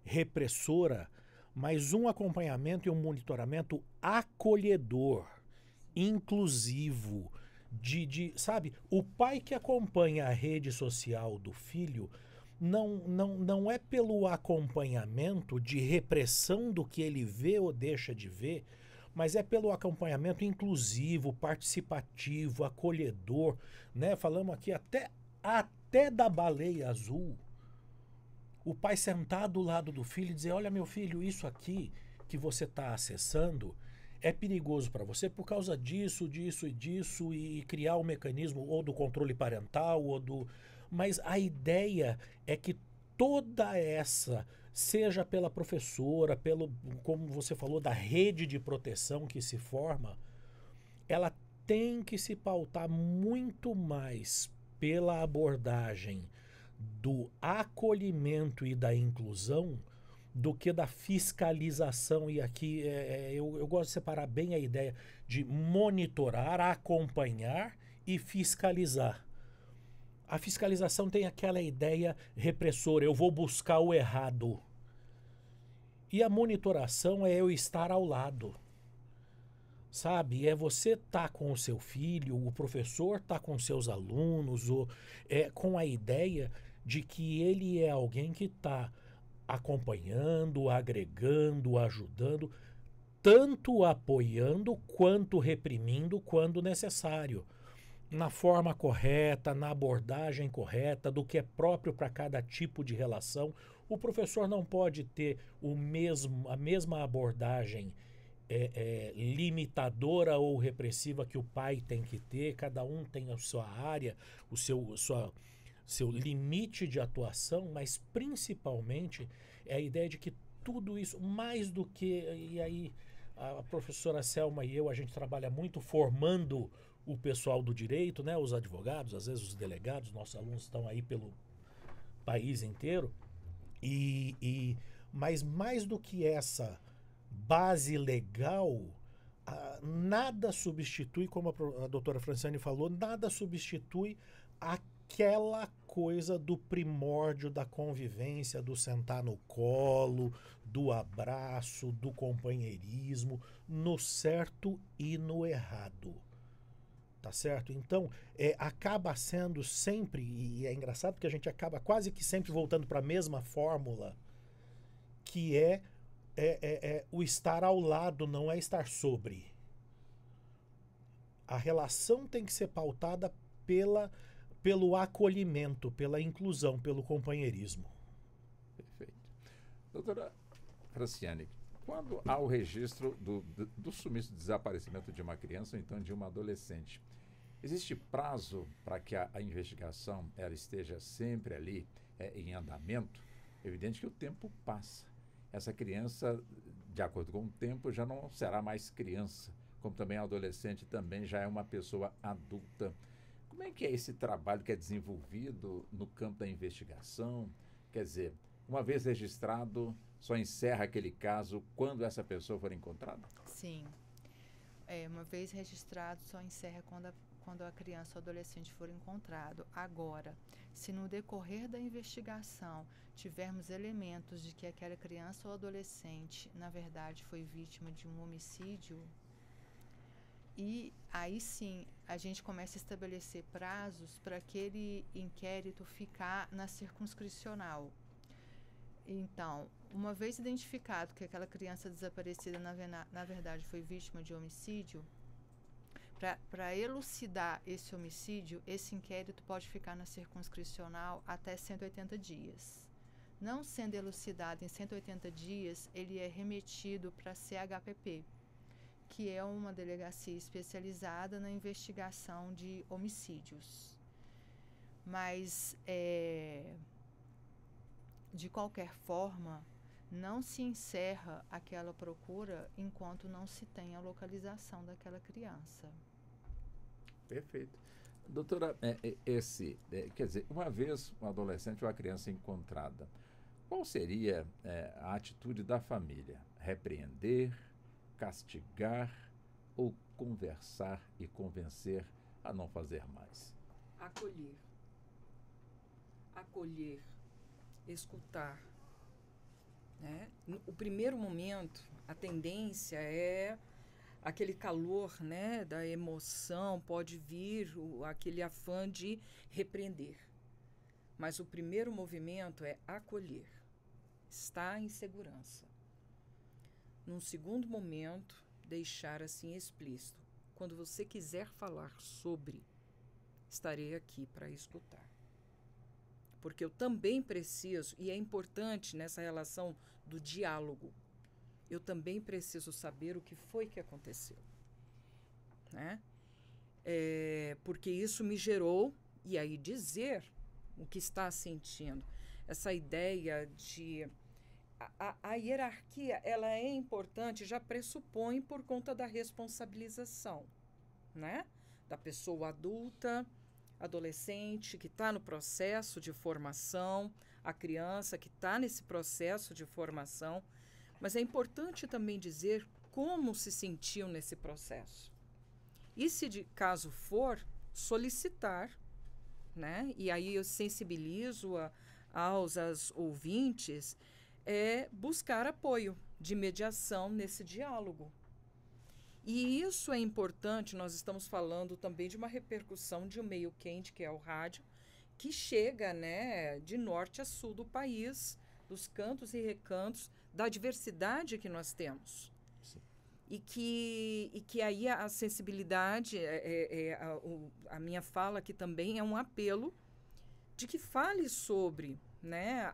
[SPEAKER 5] repressora, mas um acompanhamento e um monitoramento acolhedor, inclusivo, sabe, o pai que acompanha a rede social do filho não é pelo acompanhamento de repressão do que ele vê ou deixa de ver, mas é pelo acompanhamento inclusivo, participativo, acolhedor, né? Falamos aqui até da baleia azul. O pai sentar do lado do filho e dizer, olha meu filho, isso aqui que você está acessando é perigoso para você por causa disso, disso e disso, e criar um mecanismo ou do controle parental, mas a ideia é que toda essa, seja pela professora, como você falou, da rede de proteção que se forma, ela tem que se pautar muito mais pela abordagem do acolhimento e da inclusão do que da fiscalização. E aqui eu gosto de separar bem a ideia de monitorar, acompanhar e fiscalizar. A fiscalização tem aquela ideia repressora, eu vou buscar o errado. E a monitoração é eu estar ao lado. Sabe? É você estar com o seu filho, o professor estar com seus alunos, com a ideia de que ele é alguém que está acompanhando, agregando, ajudando, tanto apoiando quanto reprimindo quando necessário. Na forma correta, na abordagem correta, do que é próprio para cada tipo de relação. O professor não pode ter a mesma abordagem limitadora ou repressiva que o pai tem que ter. Cada um tem a sua área, o seu limite de atuação, mas principalmente é a ideia de que tudo isso, mais do que... E aí a professora Selma e eu, a gente trabalha muito formando o pessoal do direito, né, os advogados, às vezes os delegados, nossos alunos estão aí pelo país inteiro, mas mais do que essa base legal, nada substitui, como a doutora Franciane falou, nada substitui aquela coisa do primórdio da convivência, do sentar no colo, do abraço, do companheirismo, no certo e no errado. Tá certo? Então, acaba sendo sempre, e é engraçado porque a gente acaba quase que sempre voltando para a mesma fórmula, que é o estar ao lado, não é estar sobre. A relação tem que ser pautada pelo acolhimento, pela inclusão, pelo companheirismo.
[SPEAKER 3] Perfeito. Doutora Franciane, quando há o registro do sumiço, desaparecimento de uma criança ou então de uma adolescente, existe prazo para que a investigação ela esteja sempre ali em andamento? É evidente que o tempo passa. Essa criança, de acordo com o tempo, já não será mais criança, como também a adolescente também já é uma pessoa adulta. Como é que é esse trabalho que é desenvolvido no campo da investigação? Quer dizer, uma vez registrado, só encerra aquele caso quando essa pessoa for encontrada?
[SPEAKER 6] Sim. Uma vez registrado, só encerra quando a criança ou adolescente for encontrado. Agora, se no decorrer da investigação tivermos elementos de que aquela criança ou adolescente, na verdade, foi vítima de um homicídio, e aí sim a gente começa a estabelecer prazos para aquele inquérito ficar na circunscricional. Então, uma vez identificado que aquela criança desaparecida, na verdade, foi vítima de homicídio, para elucidar esse homicídio, esse inquérito pode ficar na circunscricional até 180 dias. Não sendo elucidado em 180 dias, ele é remetido para a CHPP, que é uma delegacia especializada na investigação de homicídios. Mas, de qualquer forma, não se encerra aquela procura enquanto não se tem a localização daquela criança.
[SPEAKER 3] Perfeito. Doutora, quer dizer, uma vez um adolescente ou uma criança encontrada, qual seria a atitude da família? Repreender, castigar ou conversar e convencer a não fazer mais?
[SPEAKER 2] Acolher. Acolher. Escutar. Né? O primeiro momento, a tendência é aquele calor, né, da emoção, pode vir aquele afã de repreender. Mas o primeiro movimento é acolher, estar em segurança. Num segundo momento, deixar assim explícito. Quando você quiser falar sobre, estarei aqui para escutar. Porque eu também preciso, e é importante nessa relação do diálogo, eu também preciso saber o que foi que aconteceu. Né? Porque isso me gerou, e aí dizer o que está sentindo. Essa ideia de... A hierarquia, ela é importante, já pressupõe por conta da responsabilização, né? Da pessoa adulta, adolescente que está no processo de formação, a criança que está nesse processo de formação. Mas é importante também dizer como se sentiu nesse processo. E se de caso for, solicitar, né? E aí eu sensibilizo aos ouvintes é buscar apoio de mediação nesse diálogo. E isso é importante, nós estamos falando também de uma repercussão de um meio quente, que é o rádio, que chega, né, de norte a sul do país, dos cantos e recantos, da diversidade que nós temos.
[SPEAKER 3] Sim.
[SPEAKER 2] E que aí a sensibilidade, a minha fala aqui também é um apelo de que fale sobre, né,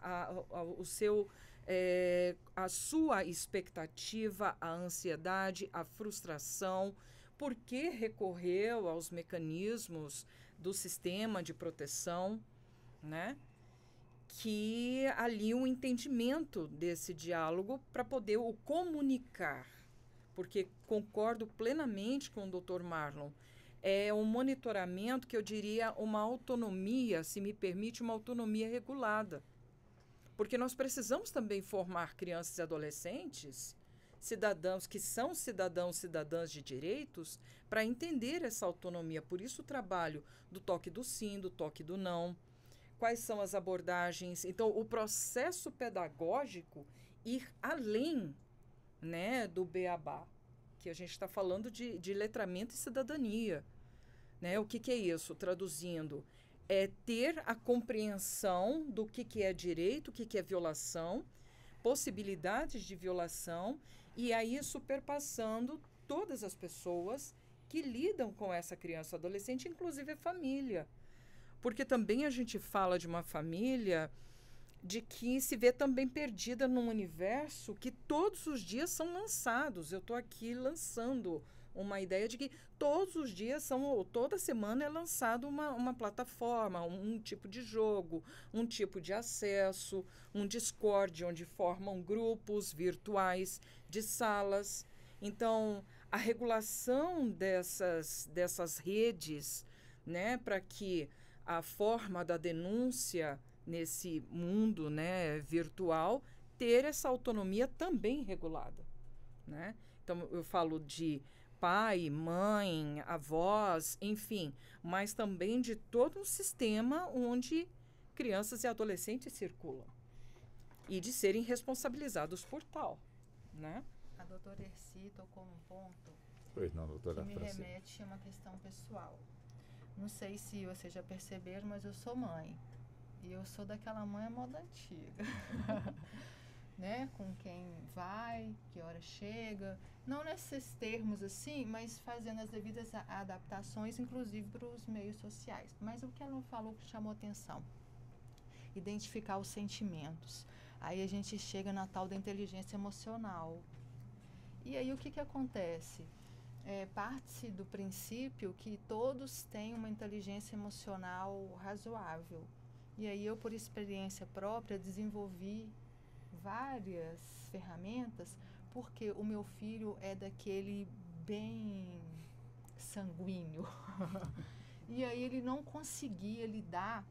[SPEAKER 2] a sua expectativa, a ansiedade, a frustração, por que recorreu aos mecanismos do sistema de proteção, né? Que ali um entendimento desse diálogo para poder o comunicar, porque concordo plenamente com o Dr. Marlon, é um monitoramento que eu diria uma autonomia, se me permite, uma autonomia regulada. Porque nós precisamos também formar crianças e adolescentes, cidadãos que são cidadãs de direitos, para entender essa autonomia. Por isso o trabalho do toque do sim, do toque do não, quais são as abordagens. Então, o processo pedagógico ir além, né, do beabá, que a gente está falando de letramento e cidadania. Né? O que é isso? Traduzindo, é ter a compreensão do que é direito, o que é violação, possibilidades de violação, e aí superpassando todas as pessoas que lidam com essa criança ou adolescente, inclusive a família. Porque também a gente fala de uma família de que se vê também perdida num universo que todos os dias são lançados. Eu estou aqui lançando uma ideia de que todos os dias ou toda semana é lançado uma plataforma, um tipo de jogo, um tipo de acesso, um Discord, onde formam grupos virtuais de salas. Então, a regulação dessas redes, né, para que a forma da denúncia nesse mundo, né, virtual, ter essa autonomia também regulada, né? Então, eu falo de pai, mãe, avós, enfim, mas também de todo um sistema onde crianças e adolescentes circulam e de serem responsabilizados por tal, né?
[SPEAKER 6] A doutora Erci tocou num ponto
[SPEAKER 3] Pois não, doutora
[SPEAKER 6] que me
[SPEAKER 3] Francine.
[SPEAKER 6] remete a uma questão pessoal. Não sei se vocês já perceberam, mas eu sou mãe. E eu sou daquela mãe à moda antiga. Né? Com quem vai, que hora chega. Não nesses termos assim, mas fazendo as devidas adaptações, inclusive para os meios sociais. Mas o que ela falou que chamou atenção? Identificar os sentimentos. Aí a gente chega na tal da inteligência emocional. E aí o que acontece? Parte-se do princípio que todos têm uma inteligência emocional razoável. E aí eu, por experiência própria, desenvolvi várias ferramentas, porque o meu filho é daquele bem sanguíneo. E aí ele não conseguia lidar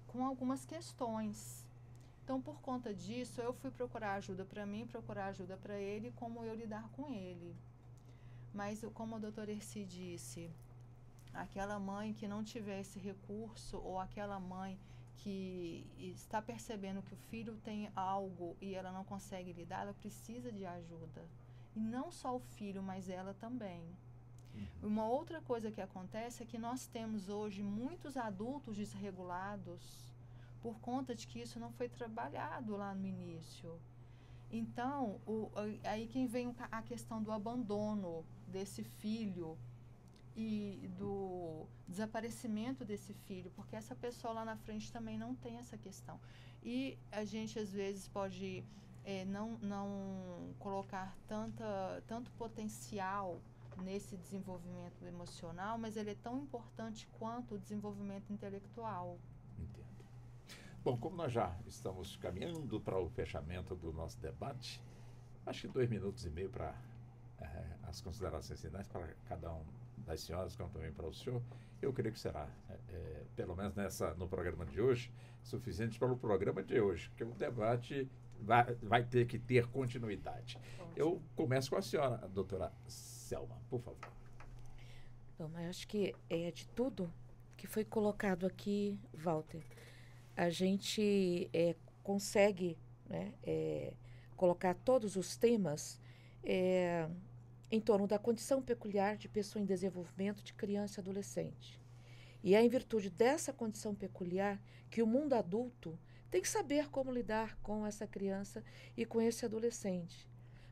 [SPEAKER 6] com algumas questões. Então, por conta disso, eu fui procurar ajuda para mim, procurar ajuda para ele, como eu lidar com ele. Mas, como a doutora Erci disse, aquela mãe que não tiver esse recurso, ou aquela mãe que está percebendo que o filho tem algo e ela não consegue lidar, ela precisa de ajuda. E não só o filho, mas ela também. Uma outra coisa que acontece é que nós temos hoje muitos adultos desregulados por conta de que isso não foi trabalhado lá no início. Então, aí quem vem a questão do abandono desse filho e do desaparecimento desse filho, porque essa pessoa lá na frente também não tem essa questão. E a gente, às vezes, pode não colocar tanto potencial nesse desenvolvimento emocional, mas ele é tão importante quanto o desenvolvimento intelectual.
[SPEAKER 3] Entendo. Bom, como nós já estamos caminhando para o fechamento do nosso debate, acho que 2 minutos e meio para as considerações finais para cada um das senhoras, como também para o senhor, eu creio que será, pelo menos no programa de hoje, suficiente para o programa de hoje, porque o debate vai ter que ter continuidade. Eu começo com a senhora, a doutora Selma, por favor.
[SPEAKER 4] Bom, mas acho que de tudo que foi colocado aqui, Walter, a gente consegue, né, colocar todos os temas em torno da condição peculiar de pessoa em desenvolvimento de criança e adolescente. E é em virtude dessa condição peculiar que o mundo adulto tem que saber como lidar com essa criança e com esse adolescente.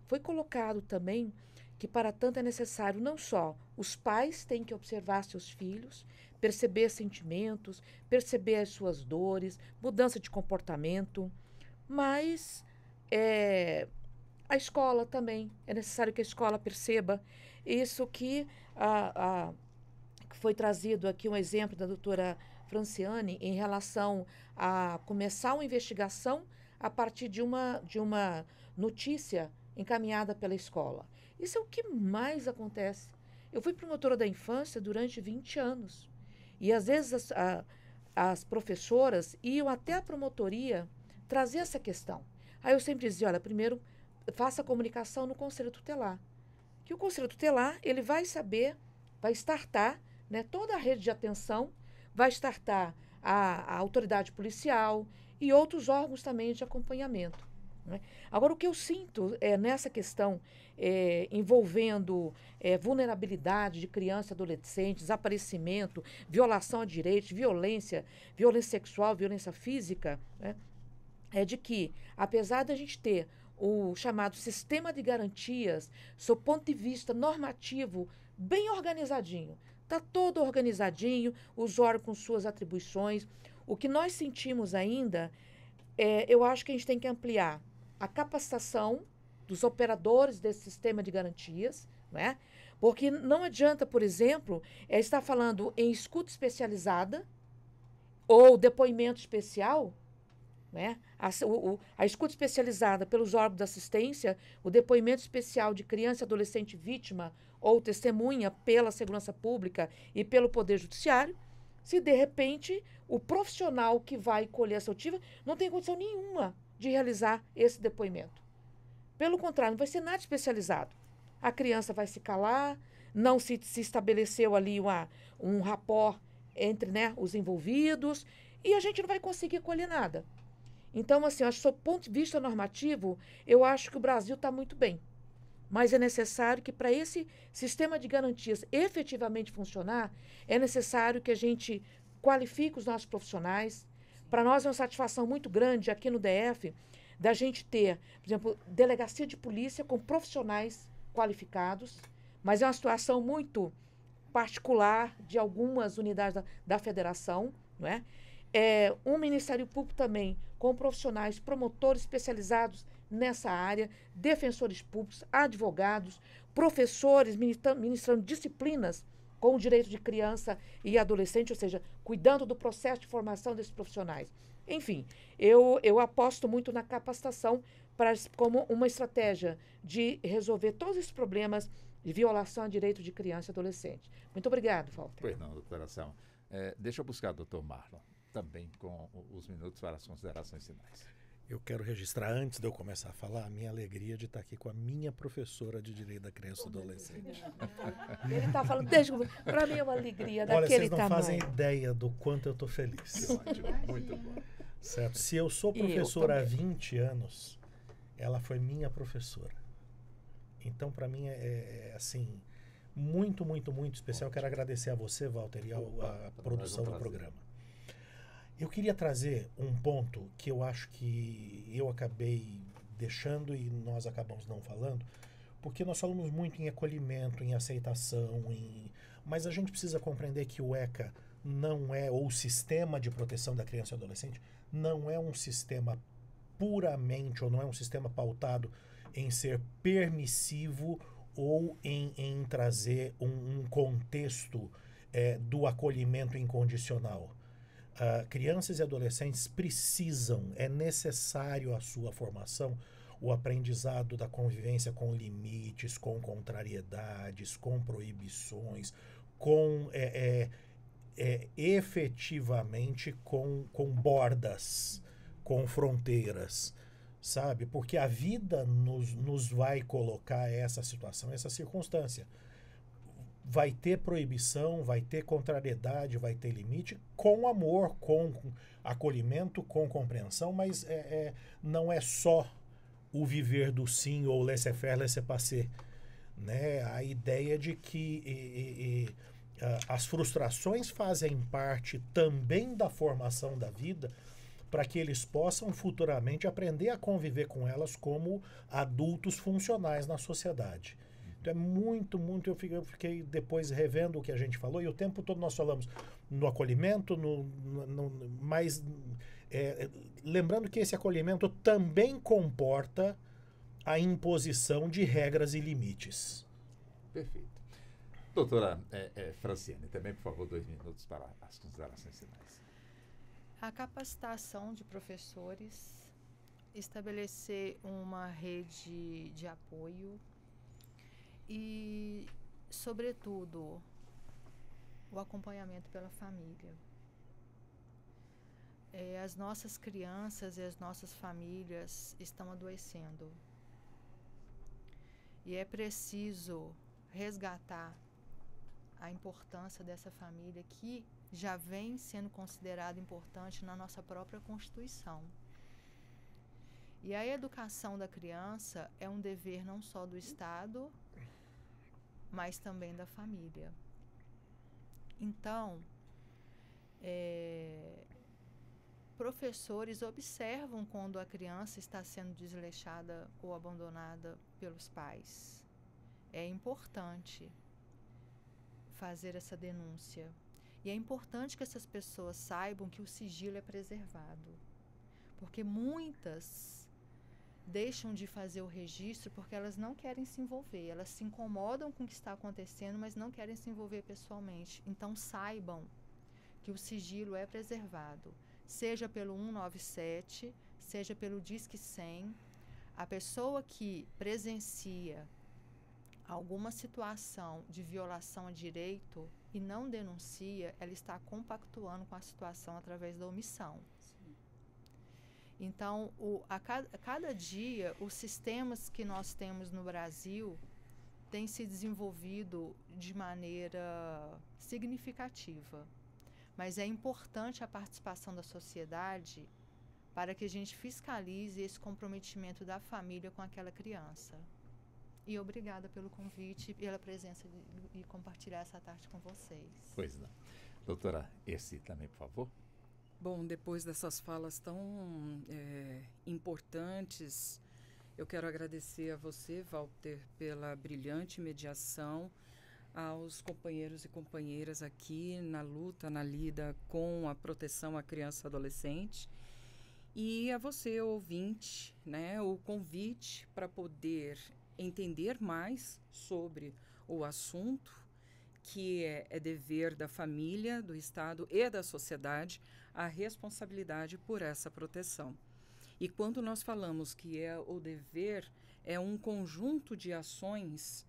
[SPEAKER 4] Foi colocado também que, para tanto, é necessário não só os pais têm que observar seus filhos, perceber sentimentos, perceber as suas dores, mudança de comportamento, mas a escola também, é necessário que a escola perceba isso que foi trazido aqui um exemplo da doutora Franciane em relação a começar uma investigação a partir de uma notícia encaminhada pela escola. Isso é o que mais acontece. Eu fui promotora da infância durante 20 anos. E, às vezes, as professoras iam até a promotoria trazer essa questão. Aí eu sempre dizia, olha, primeiro, faça a comunicação no Conselho Tutelar. Que o Conselho Tutelar, ele vai saber, vai startar, né, toda a rede de atenção, vai startar a autoridade policial e outros órgãos também de acompanhamento. Né? Agora, o que eu sinto nessa questão envolvendo vulnerabilidade de criança e adolescente, desaparecimento, violação a direitos, violência sexual, violência física, né? É de que, apesar da gente ter o chamado sistema de garantias, sob ponto de vista normativo, bem organizadinho, está todo organizadinho, os órgãos com suas atribuições, o que nós sentimos ainda, eu acho que a gente tem que ampliar a capacitação dos operadores desse sistema de garantias, né? Porque não adianta, por exemplo, estar falando em escuta especializada ou depoimento especial, né? A escuta especializada pelos órgãos de assistência, o depoimento especial de criança e adolescente vítima ou testemunha pela segurança pública e pelo Poder Judiciário, se de repente o profissional que vai colher essa oitiva não tem condição nenhuma de realizar esse depoimento. Pelo contrário, não vai ser nada especializado. A criança vai se calar, não se estabeleceu ali um rapport entre, né, os envolvidos, e a gente não vai conseguir colher nada. Então, assim, eu acho que, do ponto de vista normativo, eu acho que o Brasil está muito bem. Mas é necessário que, para esse sistema de garantias efetivamente funcionar, é necessário que a gente qualifique os nossos profissionais. Para nós é uma satisfação muito grande aqui no DF da gente ter, por exemplo, delegacia de polícia com profissionais qualificados, mas é uma situação muito particular de algumas unidades da federação, não é? Um Ministério Público também com profissionais, promotores especializados nessa área, defensores públicos, advogados, professores ministrando disciplinas com o direito de criança e adolescente, ou seja, cuidando do processo de formação desses profissionais. Enfim, eu aposto muito na capacitação como uma estratégia de resolver todos esses problemas de violação a direito de criança e adolescente. Muito obrigado, Walter.
[SPEAKER 3] Pois não, doutora Selma. Deixa eu buscar o doutor Marlon, também com os minutos para as considerações finais.
[SPEAKER 5] Eu quero registrar, antes de eu começar a falar, a minha alegria de estar aqui com a minha professora de Direito da Criança e do Adolescente.
[SPEAKER 4] Ele está falando, para mim é uma alegria daquele tamanho.
[SPEAKER 5] Olha, vocês não fazem ideia do quanto eu estou feliz.
[SPEAKER 3] Que ótimo, muito bom.
[SPEAKER 5] Certo? Se eu sou professora há 20 anos, ela foi minha professora. Então, para mim, assim, muito, muito, muito especial. Quero agradecer a você, Walter, e a produção do programa. Eu queria trazer um ponto que eu acho que eu acabei deixando e nós acabamos não falando, porque nós falamos muito em acolhimento, em aceitação, mas a gente precisa compreender que o ECA não é, ou o Sistema de Proteção da Criança e Adolescente, não é um sistema puramente, ou não é um sistema pautado em ser permissivo ou em trazer um contexto do acolhimento incondicional. Crianças e adolescentes precisam, é necessário a sua formação, o aprendizado da convivência com limites, com contrariedades, com proibições, com efetivamente com bordas, com fronteiras, sabe? Porque a vida nos vai colocar essa situação, essa circunstância. Vai ter proibição, vai ter contrariedade, vai ter limite, com amor, com acolhimento, com compreensão, mas não é só o viver do sim ou laissez-faire, laissez-passer, né? A ideia de que as frustrações fazem parte também da formação da vida, para que eles possam futuramente aprender a conviver com elas como adultos funcionais na sociedade. Então é muito, muito. Eu fiquei depois revendo o que a gente falou, e o tempo todo nós falamos no acolhimento, mas lembrando que esse acolhimento também comporta a imposição de regras e limites.
[SPEAKER 3] Perfeito. Doutora Franciane, também, por favor, 2 minutos para as considerações finais.
[SPEAKER 6] A capacitação de professores, estabelecer uma rede de apoio e, sobretudo, o acompanhamento pela família. As nossas crianças e as nossas famílias estão adoecendo. E é preciso resgatar a importância dessa família que já vem sendo considerada importante na nossa própria Constituição. E a educação da criança é um dever não só do Estado, mas também da família. Então, professores observam quando a criança está sendo desleixada ou abandonada pelos pais. É importante fazer essa denúncia. E é importante que essas pessoas saibam que o sigilo é preservado. Porque muitas deixam de fazer o registro porque elas não querem se envolver. Elas se incomodam com o que está acontecendo, mas não querem se envolver pessoalmente. Então saibam que o sigilo é preservado. Seja pelo 197, seja pelo Disque 100. A pessoa que presencia alguma situação de violação a direito e não denuncia, ela está compactuando com a situação através da omissão. Sim. Então, a cada dia, os sistemas que nós temos no Brasil têm se desenvolvido de maneira significativa. Mas é importante a participação da sociedade para que a gente fiscalize esse comprometimento da família com aquela criança. E obrigada pelo convite e pela presença e compartilhar essa tarde com vocês.
[SPEAKER 3] Pois não. Doutora Erci, também, por favor.
[SPEAKER 2] Bom, depois dessas falas tão importantes, eu quero agradecer a você, Walter, pela brilhante mediação, aos companheiros e companheiras aqui na luta, na lida com a proteção à criança e adolescente, e a você, ouvinte, né, o convite para poder entender mais sobre o assunto, que é dever da família, do Estado e da sociedade a responsabilidade por essa proteção. E quando nós falamos que é o dever, é um conjunto de ações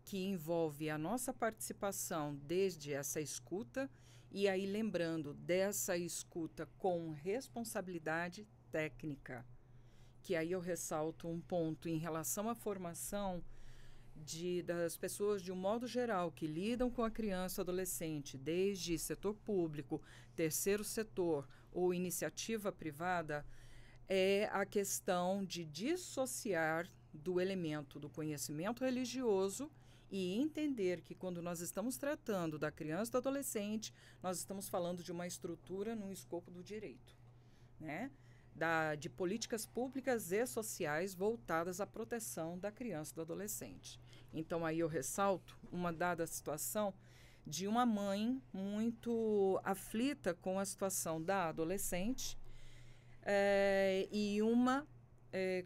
[SPEAKER 2] que envolve a nossa participação desde essa escuta, e aí lembrando dessa escuta com responsabilidade técnica, que aí eu ressalto um ponto em relação à formação das pessoas de um modo geral que lidam com a criança e adolescente, desde setor público, terceiro setor ou iniciativa privada, é a questão de dissociar do elemento do conhecimento religioso e entender que quando nós estamos tratando da criança e do adolescente, nós estamos falando de uma estrutura no escopo do direito, né? De políticas públicas e sociais voltadas à proteção da criança e do adolescente. Então, aí eu ressalto uma dada situação de uma mãe muito aflita com a situação da adolescente e uma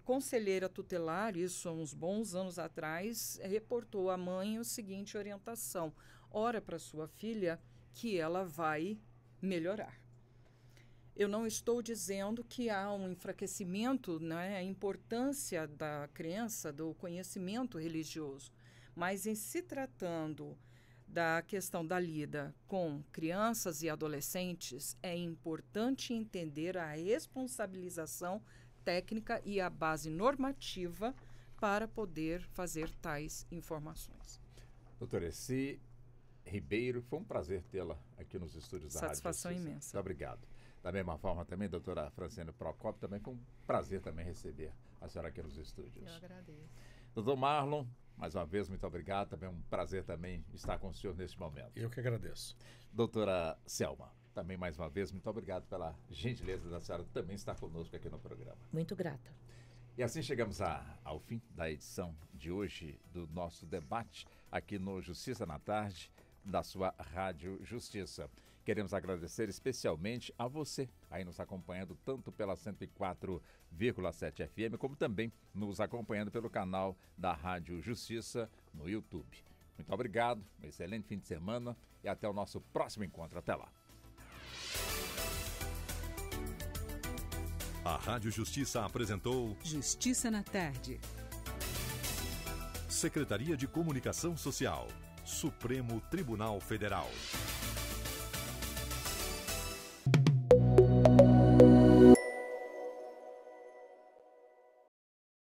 [SPEAKER 2] conselheira tutelar, isso há uns bons anos atrás, reportou à mãe o seguinte orientação: ora para sua filha que ela vai melhorar. Eu não estou dizendo que há um enfraquecimento, né, a importância da criança, do conhecimento religioso, mas em se tratando da questão da lida com crianças e adolescentes, é importante entender a responsabilização técnica e a base normativa para poder fazer tais informações.
[SPEAKER 3] Doutora Erci Ribeiro, foi um prazer tê-la aqui nos estúdios da Rádio
[SPEAKER 2] Satisfação
[SPEAKER 3] Justiça.
[SPEAKER 2] imensa.
[SPEAKER 3] Muito obrigado. Da mesma forma também, doutora Franciane Procópio, também foi um prazer também receber a senhora aqui nos estúdios.
[SPEAKER 6] Eu agradeço.
[SPEAKER 3] Doutor Marlon, mais uma vez, muito obrigado. Também é um prazer também estar com o senhor neste momento.
[SPEAKER 5] Eu que agradeço.
[SPEAKER 3] Doutora Selma, também mais uma vez, muito obrigado pela gentileza da senhora também estar conosco aqui no programa.
[SPEAKER 4] Muito grata.
[SPEAKER 3] E assim chegamos ao fim da edição de hoje do nosso debate aqui no Justiça na Tarde, da sua Rádio Justiça. Queremos agradecer especialmente a você aí nos acompanhando tanto pela 104,7 FM, como também nos acompanhando pelo canal da Rádio Justiça no YouTube. Muito obrigado, um excelente fim de semana e até o nosso próximo encontro. Até lá.
[SPEAKER 1] A Rádio Justiça apresentou
[SPEAKER 7] Justiça na Tarde.
[SPEAKER 1] Secretaria de Comunicação Social, Supremo Tribunal Federal.